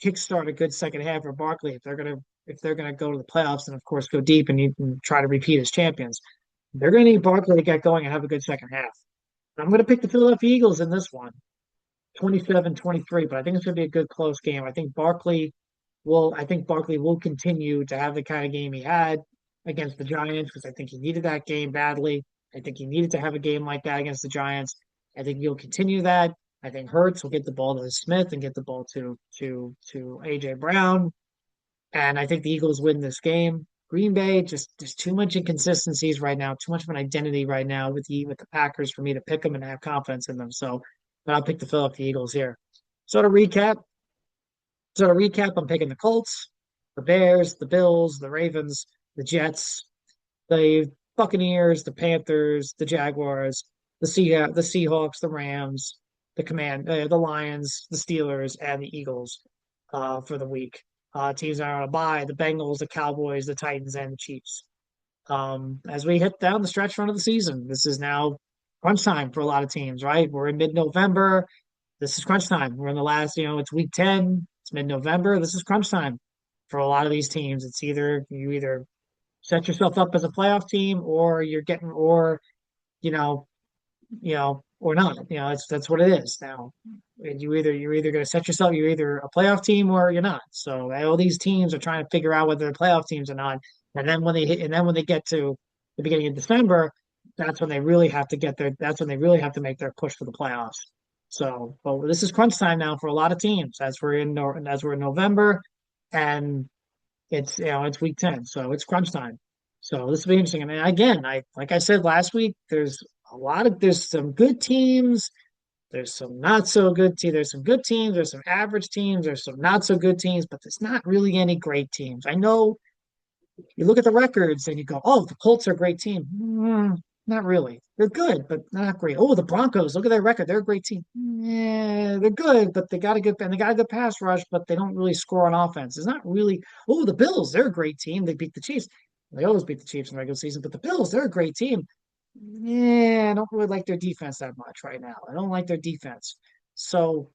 [SPEAKER 1] kickstart a good second half for Barkley if they're gonna go to the playoffs and of course go deep and try to repeat as champions. They're gonna need Barkley to get going and have a good second half. I'm gonna pick the Philadelphia Eagles in this one, 27-23, but I think it's gonna be a good close game. I think Barkley will continue to have the kind of game he had against the Giants because I think he needed that game badly. I think he needed to have a game like that against the Giants. I think he'll continue that. I think Hurts will get the ball to Smith and get the ball to AJ Brown, and I think the Eagles win this game. Green Bay, just there's too much inconsistencies right now, too much of an identity right now with the Packers for me to pick them and have confidence in them. So, but I'll pick the Philadelphia Eagles here. So to recap, I'm picking the Colts, the Bears, the Bills, the Ravens, the Jets, the Buccaneers, the Panthers, the Jaguars, the Seahawks, the Rams, the Lions, the Steelers, and the Eagles for the week. Teams that are on a bye: the Bengals, the Cowboys, the Titans, and the Chiefs. As we hit down the stretch run of the season, this is now crunch time for a lot of teams, right? We're in mid-November. This is crunch time. We're in the last, it's week 10. It's mid-November. This is crunch time for a lot of these teams. It's either set yourself up as a playoff team or you're getting or you know or not. That's what it is now. You're either going to set yourself, you're either a playoff team or you're not. So all these teams are trying to figure out whether they're playoff teams or not. And then when they get to the beginning of December, that's when they really have to make their push for the playoffs. So, but this is crunch time now for a lot of teams as we're in November, and it's week 10, so it's crunch time. So this will be interesting. I mean, again, I like I said last week, there's some good teams, there's some not so good teams, there's some good teams, there's some average teams, there's some not so good teams, but there's not really any great teams. I know you look at the records and you go, oh, the Colts are a great team. Not really. They're good, but not great. Oh, the Broncos, look at their record. They're a great team. Yeah, they're good, but they got a good pass rush, but they don't really score on offense. It's not really. Oh, the Bills, they're a great team. They beat the Chiefs. They always beat the Chiefs in the regular season, but the Bills, they're a great team. Yeah, I don't really like their defense that much right now. I don't like their defense. So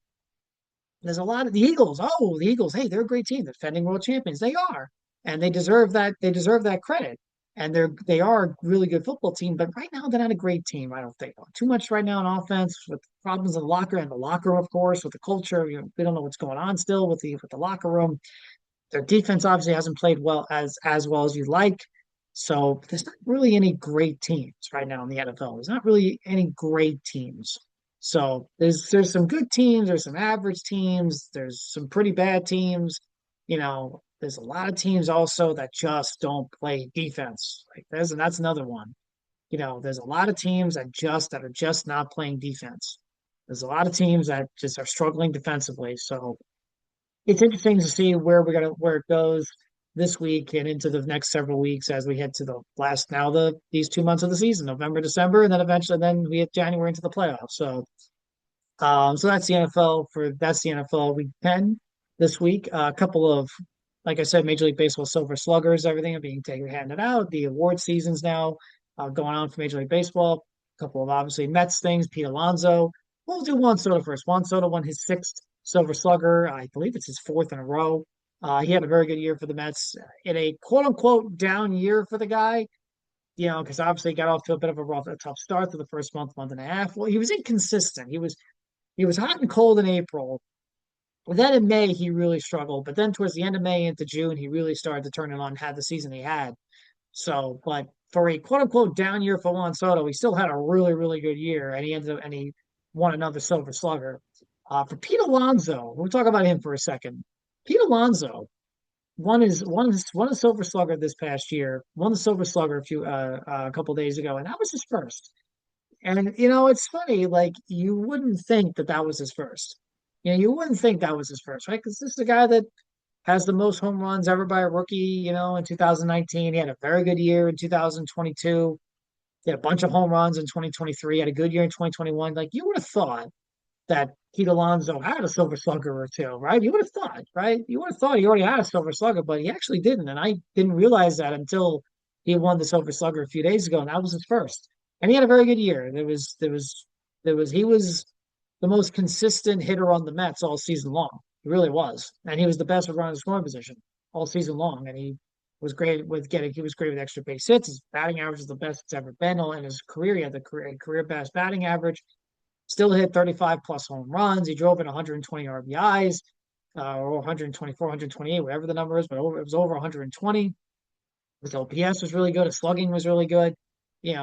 [SPEAKER 1] there's a lot of the Eagles. Oh, the Eagles. Hey, they're a great team. They're defending world champions. They are, and they deserve that. They deserve that credit. And they are a really good football team. But right now, they're not a great team. I don't think too much right now on offense with problems in the locker and the locker room, of course, with the culture. We don't know what's going on still with the locker room. Their defense obviously hasn't played as well as you'd like. So there's not really any great teams right now in the NFL. There's not really any great teams. So there's some good teams, there's some average teams, there's some pretty bad teams. There's a lot of teams also that just don't play defense. That's another one. There's a lot of teams that are just not playing defense. There's a lot of teams that just are struggling defensively. So it's interesting to see where it goes this week and into the next several weeks as we head to these 2 months of the season, November, December, and then eventually we hit January into the playoffs. So that's the NFL week 10 this week. A couple of, like I said, Major League Baseball Silver Sluggers, everything are being handed out. The award seasons now going on for Major League Baseball. A couple of obviously Mets things. Pete Alonso. We'll do Juan Soto first. Juan Soto won his sixth Silver Slugger. I believe it's his fourth in a row. He had a very good year for the Mets in a quote unquote down year for the guy. Because obviously he got off to a tough start to the first month and a half. Well, he was inconsistent. He was hot and cold in April. But then in May, he really struggled. But then towards the end of May into June, he really started to turn it on, had the season he had. So, but for a quote unquote down year for Juan Soto, he still had a really, really good year. And he won another Silver Slugger. For Pete Alonso, we'll talk about him for a second. Pete Alonso won a Silver Slugger this past year, won the Silver Slugger a couple days ago, and that was his first. And it's funny, like you wouldn't think that was his first. You wouldn't think that was his first, right? Because this is a guy that has the most home runs ever by a rookie. In 2019, he had a very good year in 2022. He had a bunch of home runs in 2023. Had a good year in 2021. Like you would have thought that Pete Alonso had a Silver Slugger or two, right? You would have thought, right? You would have thought he already had a Silver Slugger, but he actually didn't, and I didn't realize that until he won the Silver Slugger a few days ago, and that was his first. And he had a very good year. He was the most consistent hitter on the Mets all season long. He really was, and he was the best runner in the scoring position all season long. And he was great with extra base hits. His batting average is the best it's ever been. In his career, he had the career best batting average. Still hit 35 plus home runs. He drove in 120 RBIs, or 124, 128, whatever the number is, but it was over 120. His OPS was really good. His slugging was really good.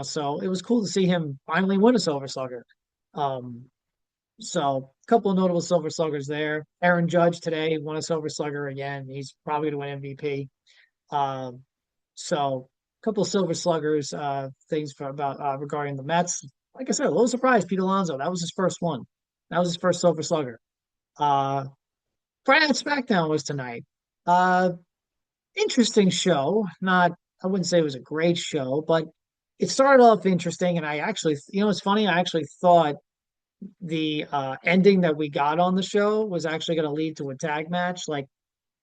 [SPEAKER 1] So it was cool to see him finally win a Silver Slugger. So a couple of notable Silver Sluggers there. Aaron Judge today won a Silver Slugger again. He's probably going to win MVP. So a couple of Silver Sluggers things about regarding the Mets. Like I said, a little surprised. Pete Alonso, that was his first one. That was his first Silver Slugger. Uh, Friday Night Smackdown was tonight. Uh, Interesting show. Not, I wouldn't say it was a great show, but it started off interesting. And I actually, it's funny. I actually thought the ending that we got on the show was actually going to lead to a tag match, like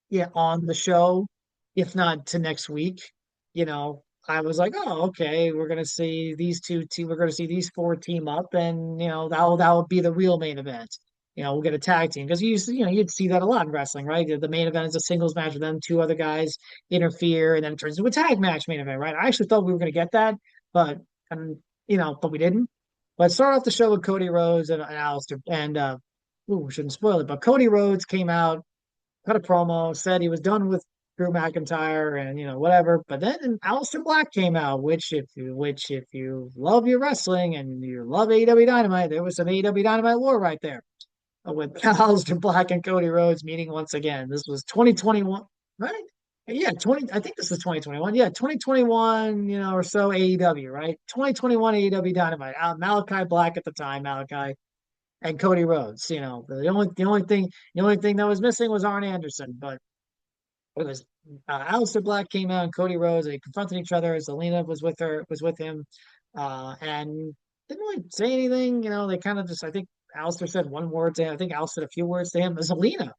[SPEAKER 1] yeah, on the show, if not to next week. I was like, oh, okay, we're gonna see we're gonna see these four team up, and that'll be the real main event. We'll get a tag team because you'd see that a lot in wrestling, right? The main event is a singles match with them, two other guys interfere, and then it turns into a tag match main event, right? I actually thought we were gonna get that, but but we didn't. But start off the show with Cody Rhodes and Alistair, and ooh, we shouldn't spoil it, but Cody Rhodes came out, cut a promo, said he was done with Drew McIntyre and whatever. But then Aleister Black came out, which if you love your wrestling and you love AEW Dynamite, there was some AEW Dynamite lore right there with Aleister Black and Cody Rhodes meeting once again. This was 2021, right? Yeah, 20. I think this is 2021. Yeah, 2021, or so AEW, right? 2021 AEW Dynamite. Malachi Black at the time, Malachi and Cody Rhodes. The only thing that was missing was Arn Anderson, but it was Aleister Black came out and Cody Rhodes. They confronted each other. Zelina was with him, and didn't really say anything. They kind of just I think Aleister said one word to him. I think Al said a few words to him. Zelina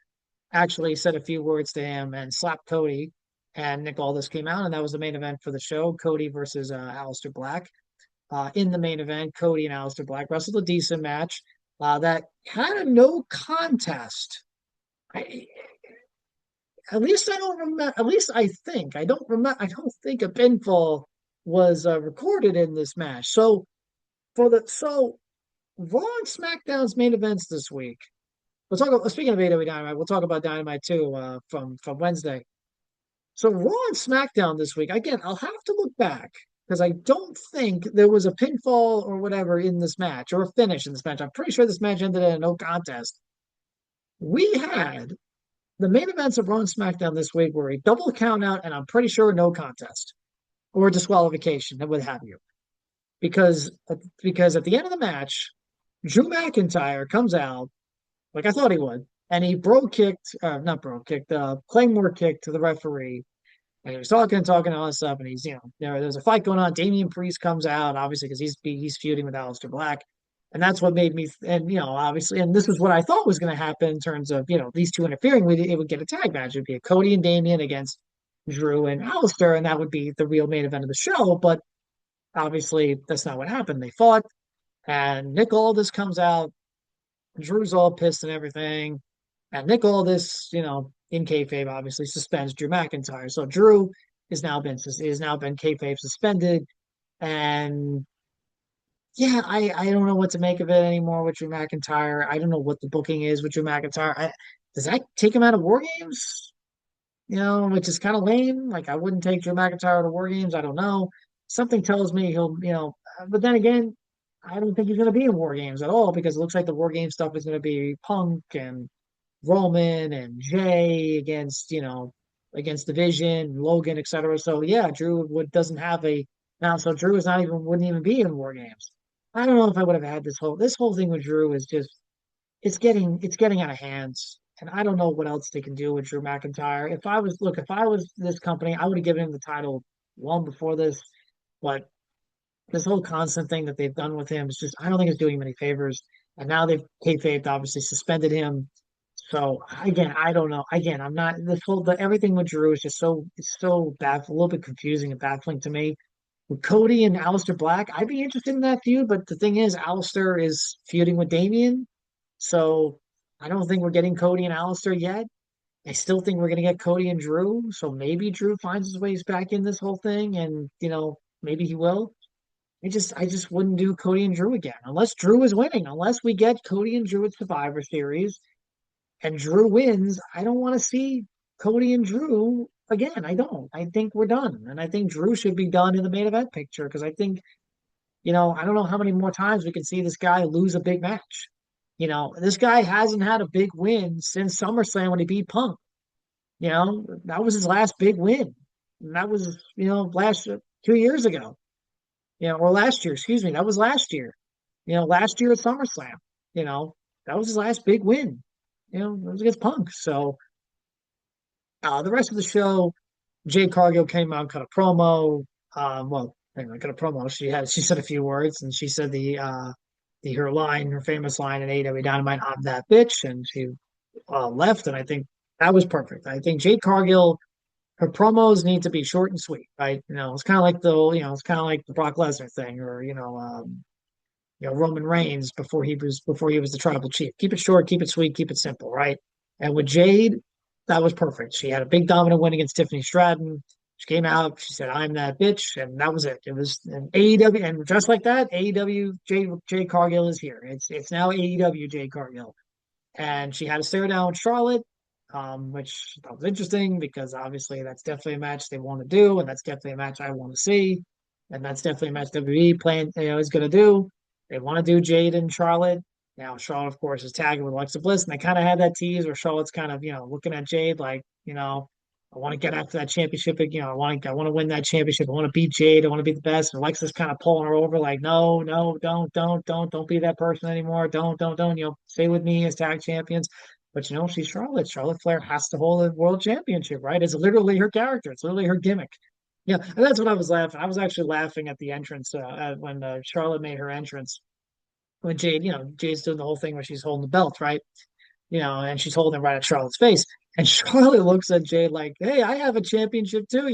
[SPEAKER 1] actually said a few words to him and slapped Cody. And Nick Aldis came out, and that was the main event for the show. Cody versus Aleister Black. In the main event, Cody and Aleister Black wrestled a decent match that had a no contest. I, at least I don't remember. At least I think I don't remember. I don't think a pinfall was recorded in this match. So Raw and SmackDown's main events this week. We'll talk. Speaking of AEW Dynamite, we'll talk about Dynamite too from Wednesday. So Raw and SmackDown this week. Again, I'll have to look back because I don't think there was a pinfall or whatever in this match or a finish in this match. I'm pretty sure this match ended in a no contest. We had the main events of Raw and SmackDown this week were a double count out, and I'm pretty sure no contest or disqualification, and what have you. Because at the end of the match, Drew McIntyre comes out like I thought he would, and he not bro kicked, Claymore kicked to the referee, and he was talking and talking and all this stuff, and he's there's a fight going on. Damian Priest comes out obviously because he's feuding with Aleister Black, and that's what made me and obviously, and this is what I thought was going to happen in terms of these two interfering. It would get a tag match. It would be a Cody and Damian against Drew and Aleister, and that would be the real main event of the show. But obviously, that's not what happened. They fought, and Nick Aldis comes out. Drew's all pissed and everything. And Nick Aldis, in kayfabe, obviously suspends Drew McIntyre. So Drew is now been kayfabe suspended. And yeah, I don't know what to make of it anymore with Drew McIntyre. I don't know what the booking is with Drew McIntyre. Does that take him out of War Games? Which is kind of lame. Like I wouldn't take Drew McIntyre out of War Games. I don't know. Something tells me but then again, I don't think he's going to be in War Games at all because it looks like the War Game stuff is going to be Punk and Roman and Jay against Division, Logan, etc. So yeah, Drew doesn't have a now. So Drew is not even wouldn't even be in War Games. I don't know if I would have had this whole thing with Drew is just it's getting out of hands. And I don't know what else they can do with Drew McIntyre. If I was this company, I would have given him the title long before this. But this whole constant thing that they've done with him is just I don't think it's doing him any favors. And now they've kayfabe obviously suspended him. So again, I don't know. Again, I'm not everything with Drew is just it's so a little bit confusing and baffling to me. With Cody and Aleister Black, I'd be interested in that feud, but the thing is, Aleister is feuding with Damian, so I don't think we're getting Cody and Aleister yet. I still think we're gonna get Cody and Drew, so maybe Drew finds his ways back in this whole thing, and maybe he will. I just wouldn't do Cody and Drew again unless Drew is winning. Unless we get Cody and Drew at Survivor Series and Drew wins, I don't want to see Cody and Drew again. I don't. I think we're done. And I think Drew should be done in the main event picture because I think, I don't know how many more times we can see this guy lose a big match. This guy hasn't had a big win since SummerSlam when he beat Punk. That was his last big win. And that was, last 2 years ago, or last year, excuse me. That was last year. Last year at SummerSlam, you know, that was his last big win. It was against Punk. So the rest of the show, Jade Cargill came out and cut a promo. Well, anyway, cut a promo. She said a few words, and she said her famous line in AEW Dynamite, "I'm that bitch," and she left. And I think that was perfect. I think Jade Cargill, her promos need to be short and sweet, right? It's kind of like the Brock Lesnar thing, or Roman Reigns before he was the tribal chief. Keep it short, keep it sweet, keep it simple, right? And with Jade, that was perfect. She had a big dominant win against Tiffany Stratton. She came out, she said, "I'm that bitch," and that was it. It was an AEW, and just like that, AEW Jade Cargill is here. It's now AEW Jade Cargill, and she had a stare down with Charlotte, which I thought was interesting because obviously that's definitely a match they want to do, and that's definitely a match I want to see, and that's definitely a match WWE plan is going to do. They want to do Jade and Charlotte. Now Charlotte, of course, is tagging with Alexa Bliss, and they kind of had that tease where Charlotte's kind of looking at Jade like I want to get after that championship. I want to win that championship. I want to beat Jade. I want to be the best. And Alexa's kind of pulling her over, like, no, no, don't be that person anymore. Don't. Stay with me as tag champions. But she's Charlotte. Charlotte Flair has to hold a world championship, right? It's literally her character. It's literally her gimmick. Yeah, and that's what I was laughing. I was actually laughing at the entrance when Charlotte made her entrance. When Jade's doing the whole thing where she's holding the belt, right? And she's holding it right at Charlotte's face. And Charlotte looks at Jade like, "Hey, I have a championship too."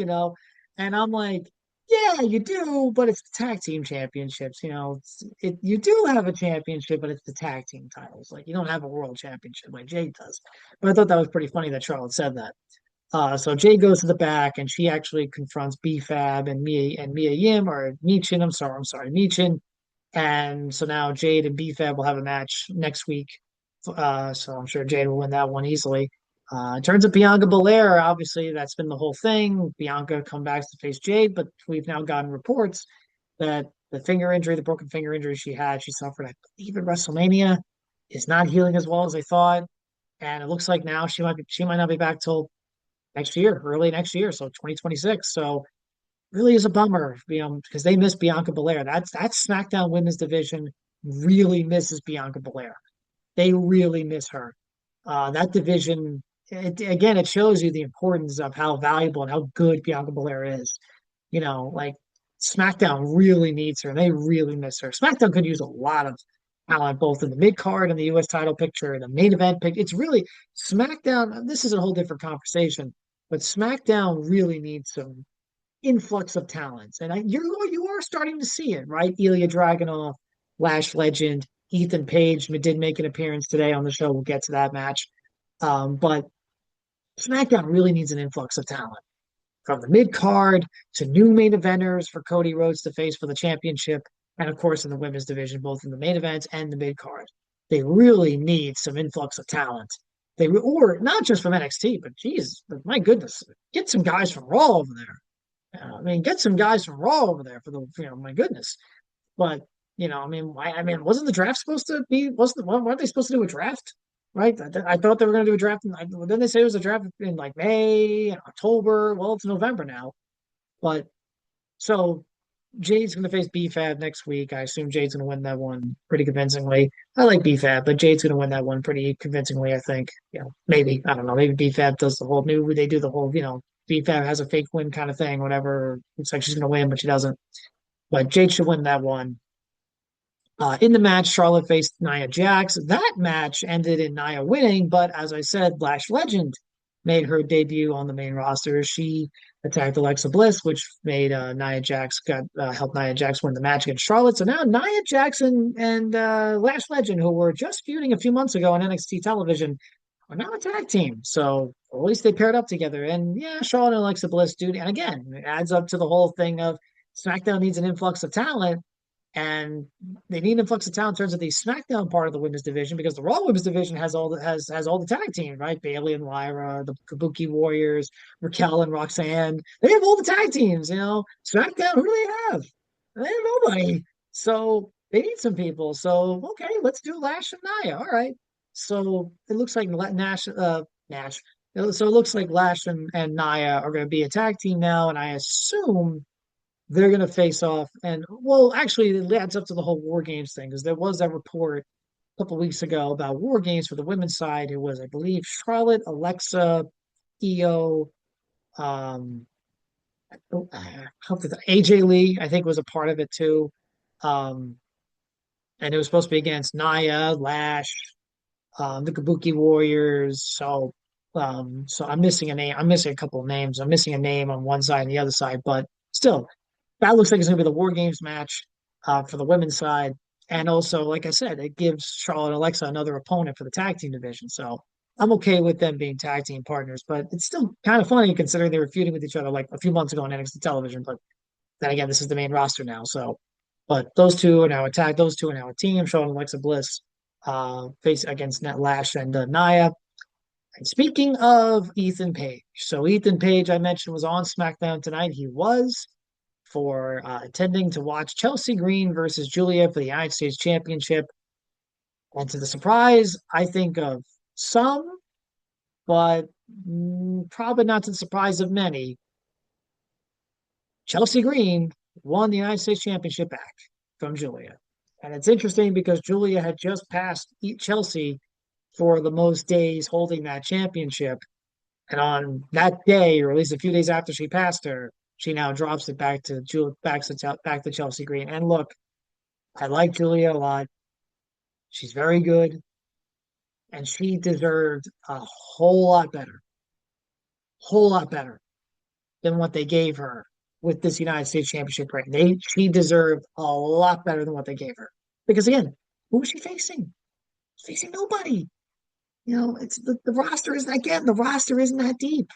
[SPEAKER 1] And I'm like, "Yeah, you do, but it's the tag team championships. You do have a championship, but it's the tag team titles. Like, you don't have a world championship like Jade does." But I thought that was pretty funny that Charlotte said that. So Jade goes to the back and she actually confronts B-Fab and Mia Yim or Michin. I'm sorry, Michin. And so now Jade and B-Fab will have a match next week. So I'm sure Jade will win that one easily. In terms of Bianca Belair, obviously that's been the whole thing. Bianca come back to face Jade, but we've now gotten reports that the broken finger injury she suffered, I believe, at WrestleMania, is not healing as well as they thought. And it looks like now she might not be back till next year, early next year, so 2026. So really is a bummer, because they miss Bianca Belair. That SmackDown Women's Division really misses Bianca Belair. They really miss her. That division, again, it shows you the importance of how valuable and how good Bianca Belair is. Like SmackDown really needs her, and they really miss her. SmackDown could use a lot of talent, both in the mid card and the U.S. title picture, and the main event pick. It's really SmackDown. This is a whole different conversation, but SmackDown really needs some influx of talents, and you are starting to see it, right? Ilya Dragunov, Lash Legend, Ethan Page did make an appearance today on the show. We'll get to that match, but SmackDown really needs an influx of talent from the mid card to new main eventers for Cody Rhodes to face for the championship, and of course in the women's division, both in the main events and the mid card. They really need some influx of talent. Or not just from NXT, but geez, but my goodness, get some guys from Raw over there. I mean, get some guys from Raw over there for my goodness. But wasn't the draft supposed to be? Weren't they supposed to do a draft? Right? I thought they were going to do a draft. Then they say it was a draft in like May and October. Well, it's November now. But so Jade's going to face BFAB next week. I assume Jade's going to win that one pretty convincingly. I like BFAB, but Jade's going to win that one pretty convincingly, I think. Maybe. I don't know. Maybe BFAB does the whole new, they do the whole, BFAB has a fake win kind of thing, whatever. It's like she's going to win, but she doesn't. But Jade should win that one. In the match, Charlotte faced Nia Jax. That match ended in Nia winning, but as I said, Lash Legend made her debut on the main roster. She attacked Alexa Bliss, which made helped Nia Jax win the match against Charlotte. So now Nia Jackson and Lash Legend, who were just feuding a few months ago on NXT television, are now a tag team. So at least they paired up together. And yeah, Charlotte and Alexa Bliss do. And again, it adds up to the whole thing of SmackDown needs an influx of talent. And they need an influx of talent in terms of the SmackDown part of the women's division, because the Raw women's division has all the tag teams, right? Bayley and Lyra, the Kabuki Warriors, Raquel and Roxanne. They have all the tag teams. SmackDown, who do they have? They have nobody. So they need some people. So okay, let's do Lash and Nia. All right. So it looks like So it looks like Lash and Naya are going to be a tag team now, and I assume they're going to face off. And well, actually, it adds up to the whole War Games thing because there was that report a couple weeks ago about War Games for the women's side. It was, I believe, Charlotte, Alexa, Io, um, AJ Lee, I think was a part of it too. Um, and it was supposed to be against Naya, Lash, the Kabuki Warriors. So I'm missing a name. I'm missing a couple of names. I'm missing a name on one side and the other side, but still, that looks like it's going to be the War Games match for the women's side. And also, like I said, it gives Charlotte and Alexa another opponent for the tag team division. So I'm okay with them being tag team partners, but it's still kind of funny considering they were feuding with each other like a few months ago on NXT television. But then again, this is the main roster now. So, but those two are now attacked. Those two are now a team. Charlotte and Alexa Bliss face against Net Lash and Nia. And speaking of Ethan Page, so Ethan Page, I mentioned, was on SmackDown tonight. He was for attending to watch Chelsea Green versus Julia for the United States Championship. And to the surprise, I think of some, but probably not to the surprise of many, Chelsea Green won the United States Championship back from Julia. And it's interesting because Julia had just passed Chelsea for the most days holding that championship. And on that day, or at least a few days after she passed her, she now drops it back to Chelsea Green. And look, I like Julia a lot. She's very good, and she deserved a whole lot better than what they gave her with this United States Championship ring. She deserved a lot better than what they gave her. Because again, who was she facing? Facing nobody. You know, it's the roster isn't again, the roster isn't that deep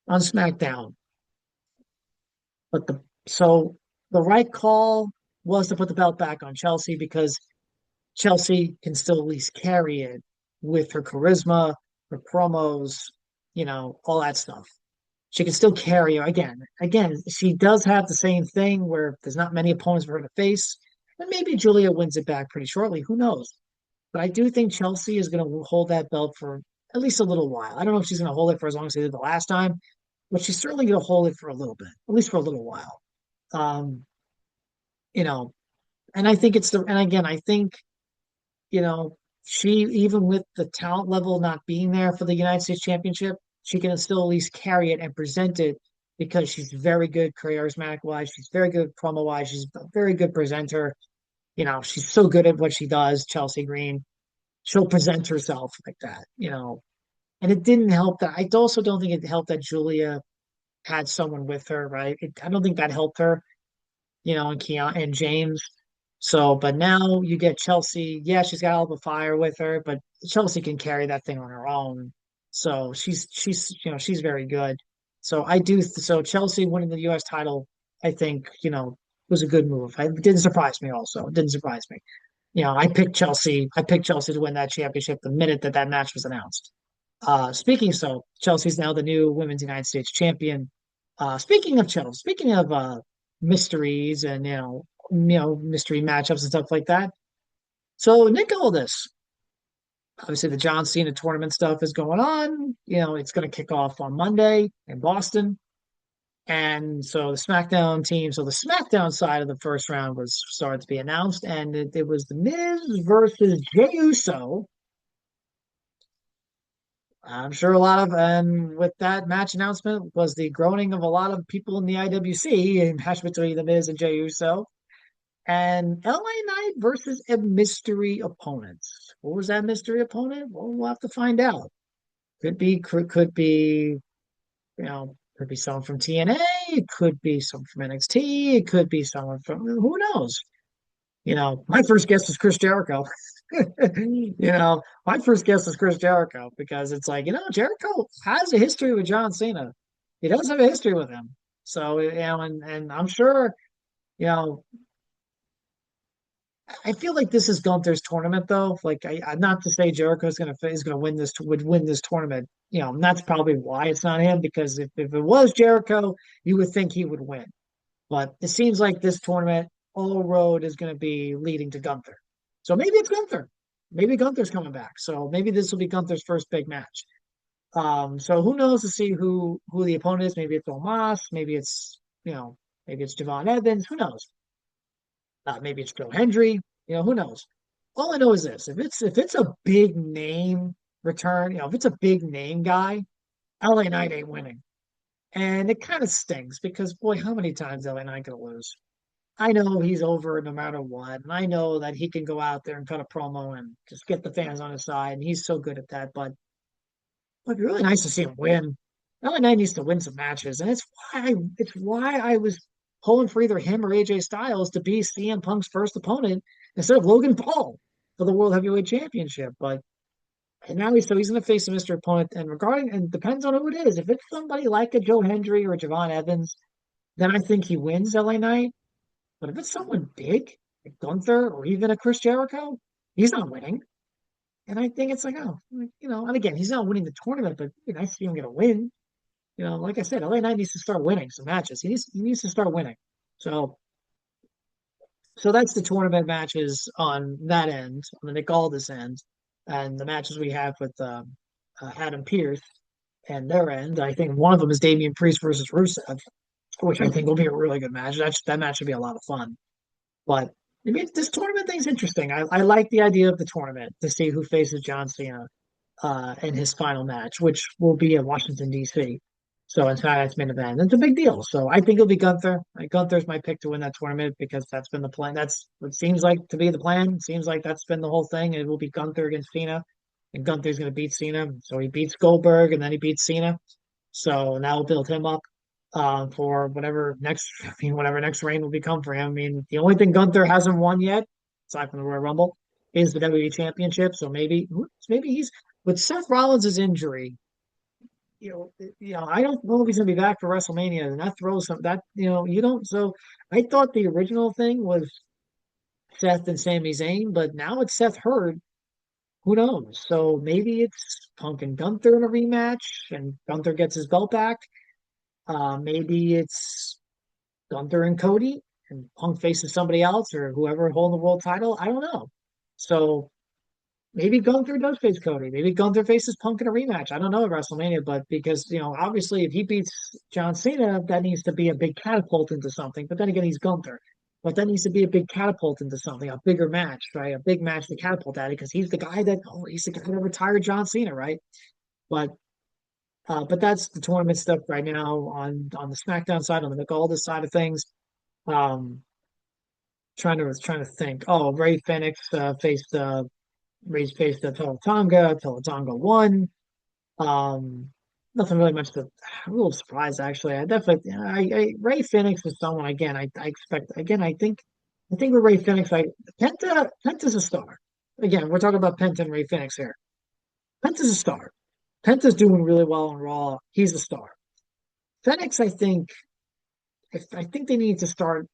[SPEAKER 1] on SmackDown. But the right call was to put the belt back on Chelsea because Chelsea can still at least carry it with her charisma, her promos, all that stuff. She can still carry her again. Again, she does have the same thing where there's not many opponents for her to face. And maybe Julia wins it back pretty shortly. Who knows? But I do think Chelsea is going to hold that belt for at least a little while. I don't know if she's going to hold it for as long as they did the last time, but she's certainly going to hold it for a little bit, at least for a little while. Um, you know, and I think and again, I think, you know, she, even with the talent level not being there for the United States Championship, she can still at least carry it and present it because she's very good charismatic wise. She's very good promo wise. She's a very good presenter. She's so good at what she does, Chelsea Green. She'll present herself like that, And it didn't help that. I also don't think it helped that Julia had someone with her, right? I don't think that helped her, and Keon and James. So, but now you get Chelsea. Yeah, she's got all the fire with her, but Chelsea can carry that thing on her own. So she's very good. So I do. So Chelsea winning the U.S. title, I think, was a good move. It didn't surprise me. Also, it didn't surprise me. I picked Chelsea. I picked Chelsea to win that championship the minute that match was announced. Chelsea's now the new Women's United States champion. Speaking of Chelsea, speaking of mysteries and mystery matchups and stuff like that. So Nick Aldis, obviously the John Cena tournament stuff is going on. It's going to kick off on Monday in Boston. And so the SmackDown team, so the SmackDown side of the first round was started to be announced, and it was the Miz versus Jey Uso. I'm sure and with that match announcement was the groaning of a lot of people in the IWC, a match between the Miz and Jey Uso, and LA Knight versus a mystery opponent. What was that mystery opponent? Well, we'll have to find out. Could be, could be someone from TNA. It could be someone from NXT. It could be someone from who knows. My first guess was Chris Jericho. My first guess was Chris Jericho because it's like, Jericho has a history with John Cena. He does have a history with him. So, and I'm sure, you know, I feel like this is Gunther's tournament though. Like not to say Jericho is gonna win would win this tournament. And that's probably why it's not him, because if it was Jericho, you would think he would win. But it seems like this tournament, all road is gonna be leading to Gunther. So maybe it's Gunther. Maybe Gunther's coming back. So maybe this will be Gunther's first big match. So who knows to see who the opponent is? Maybe it's Omos, maybe it's Javon Evans. Who knows? Maybe it's Joe Hendry. Who knows? All I know is this: if it's a big name return, if it's a big name guy, LA Knight ain't winning, and it kind of stings because boy, how many times LA Knight gonna lose? I know he's over no matter what, and I know that he can go out there and cut a promo and just get the fans on his side, and he's so good at that. But it'd be really nice to see him win. LA Knight needs to win some matches, and it's why I was pulling for either him or AJ Styles to be CM Punk's first opponent instead of Logan Paul for the World Heavyweight Championship. But and now he's going to face a mystery opponent, and depends on who it is. If it's somebody like a Joe Hendry or a Javon Evans, then I think he wins LA Knight. But if it's someone big, like Gunther or even a Chris Jericho, he's not winning. And I think it's like, oh, and again, he's not winning the tournament, but it'd be nice to see him get a win. Like I said, LA Knight needs to start winning some matches. He needs to start winning. So so that's the tournament matches on that end, on the Nick Aldis end, and the matches we have with Adam Pearce and their end. I think one of them is Damian Priest versus Rusev, which I think will be a really good match. That match should be a lot of fun. But I mean, this tournament thing's interesting. I like the idea of the tournament to see who faces John Cena in his final match, which will be in Washington, D.C. So in tonight's main event. It's a big deal. So I think it'll be Gunther. Gunther's my pick to win that tournament because that's been the plan. That's what seems like to be the plan. It seems like that's been the whole thing. It will be Gunther against Cena, and Gunther's going to beat Cena. So he beats Goldberg, and then he beats Cena. So now we'll build him up for whatever next reign will become for him. I mean, the only thing Gunther hasn't won yet, aside from the Royal Rumble, is the WWE Championship. So maybe he's with Seth Rollins' injury. I don't know if he's gonna be back for WrestleMania, and that throws some that you don't. So I thought the original thing was Seth and Sami Zayn, but now it's Seth Hurd. Who knows? So maybe it's Punk and Gunther in a rematch, and Gunther gets his belt back. Maybe it's Gunther and Cody, and Punk faces somebody else or whoever holding the world title. I don't know. So maybe Gunther does face Cody. Maybe Gunther faces Punk in a rematch. I don't know at WrestleMania, but because, obviously if he beats John Cena, that needs to be a big catapult into something. But then again, he's Gunther. But that needs to be a big catapult into something, a bigger match, right? A big match to catapult at it because he's the guy that retired John Cena, right? But but that's the tournament stuff right now on the SmackDown side, on the Nick Aldis side of things. Um, trying to think. Oh, Ray Phoenix faced Ray's faced Toa Tonga. Toa Tonga won. Um, Nothing really much to. I'm a little surprised actually. I definitely. Ray Phoenix is someone again. I expect again. I think with Ray Phoenix, Penta's a star. Again, we're talking about Penta and Ray Phoenix here. Penta's a star. Penta's doing really well on Raw. He's a star. Phoenix, I think they need to start,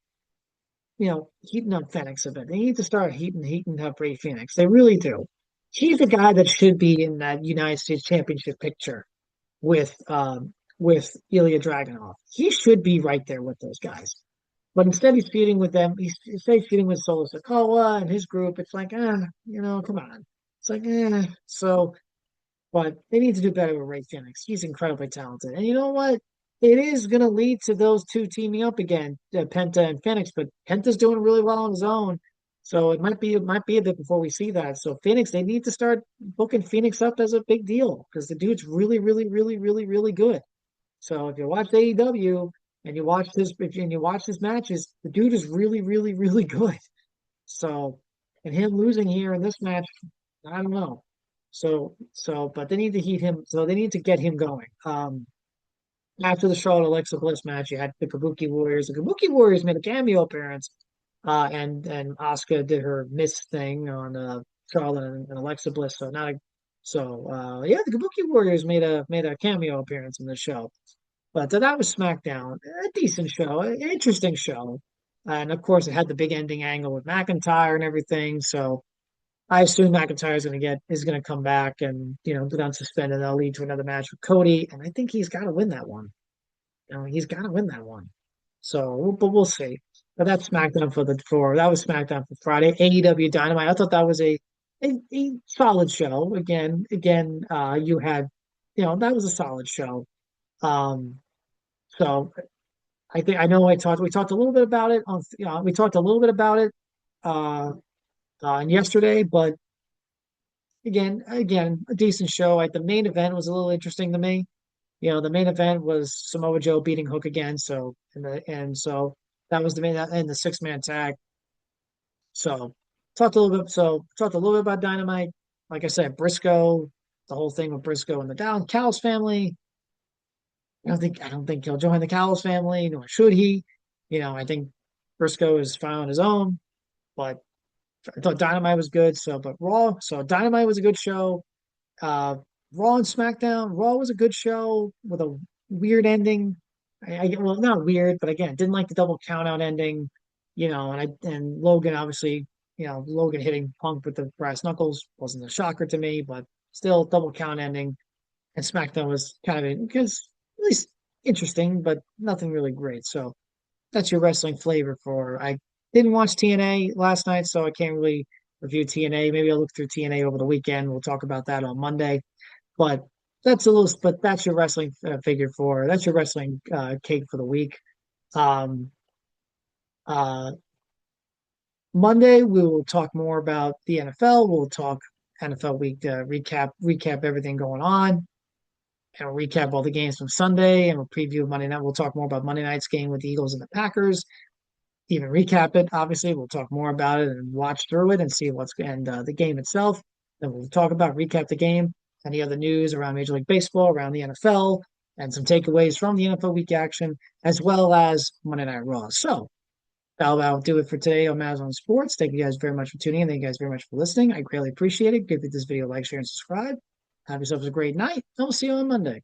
[SPEAKER 1] heating up Phoenix a bit. They need to start heating up Ray Phoenix. They really do. He's a guy that should be in that United States Championship picture with with Ilya Dragunov. He should be right there with those guys. But instead he's feuding with them. Instead he's feuding with Solo Sikoa and his group. It's like, come on. It's like, So but they need to do better with Ray Phoenix. He's incredibly talented. And you know what? It is going to lead to those two teaming up again, Penta and Phoenix. But Penta's doing really well on his own, so it might be a bit before we see that. So Phoenix, they need to start booking Phoenix up as a big deal because the dude's really, really, really, really, really good. So if you watch AEW and you watch his matches, the dude is really, really, really good. So, and him losing here in this match, I don't know. But they need to heat him. So they need to get him going. After the Charlotte Alexa Bliss match, you had the Kabuki Warriors. The Kabuki Warriors made a cameo appearance, and Asuka did her miss thing on Charlotte and Alexa Bliss. Yeah, the Kabuki Warriors made a cameo appearance in the show. But that was SmackDown, a decent show, an interesting show, and of course it had the big ending angle with McIntyre and everything. So I assume McIntyre is gonna come back and get unsuspended. That'll lead to another match with Cody, and I think he's got to win that one. He's got to win that one. So, but we'll see. But that's SmackDown that was SmackDown for Friday. AEW Dynamite. I thought that was a solid show. Again, you had that was a solid show. Um, so I think I know we talked a little bit about it we talked a little bit about it uh, on yesterday, but again, a decent show. Like the main event was a little interesting to me. The main event was Samoa Joe beating Hook again. So that was the main and the six-man tag. So talked a little bit about Dynamite. Like I said, Briscoe, the whole thing with Briscoe and the Down Callis family. I don't think he'll join the Callis family, nor should he. I think Briscoe is fine on his own, but I thought Dynamite was good. So Dynamite was a good show. Uh, Raw and SmackDown. Raw was a good show with a weird ending. Well, not weird, but again, didn't like the double count out ending. And Logan obviously, Logan hitting Punk with the brass knuckles wasn't a shocker to me, but still double count ending. And SmackDown was kind of because at least interesting, but nothing really great. So that's your wrestling flavor for. I didn't watch TNA last night, so I can't really review TNA. Maybe I'll look through TNA over the weekend. We'll talk about that on Monday. But that's your wrestling figure for. That's your wrestling cake for the week. Um, uh, Monday we will talk more about the NFL. We'll talk NFL week recap everything going on, and we'll recap all the games from Sunday, and we'll preview Monday night. We'll talk more about Monday night's game with the Eagles and the Packers. Even recap it. Obviously, we'll talk more about it and watch through it and see the game itself. Then we'll talk about recap the game, any other news around Major League Baseball, around the NFL, and some takeaways from the NFL week action, as well as Monday Night Raw. So that'll do it for today on MazzaOnSports. Thank you guys very much for tuning in. Thank you guys very much for listening. I greatly appreciate it. Give this video a like, share, and subscribe. Have yourselves a great night. And we'll see you on Monday.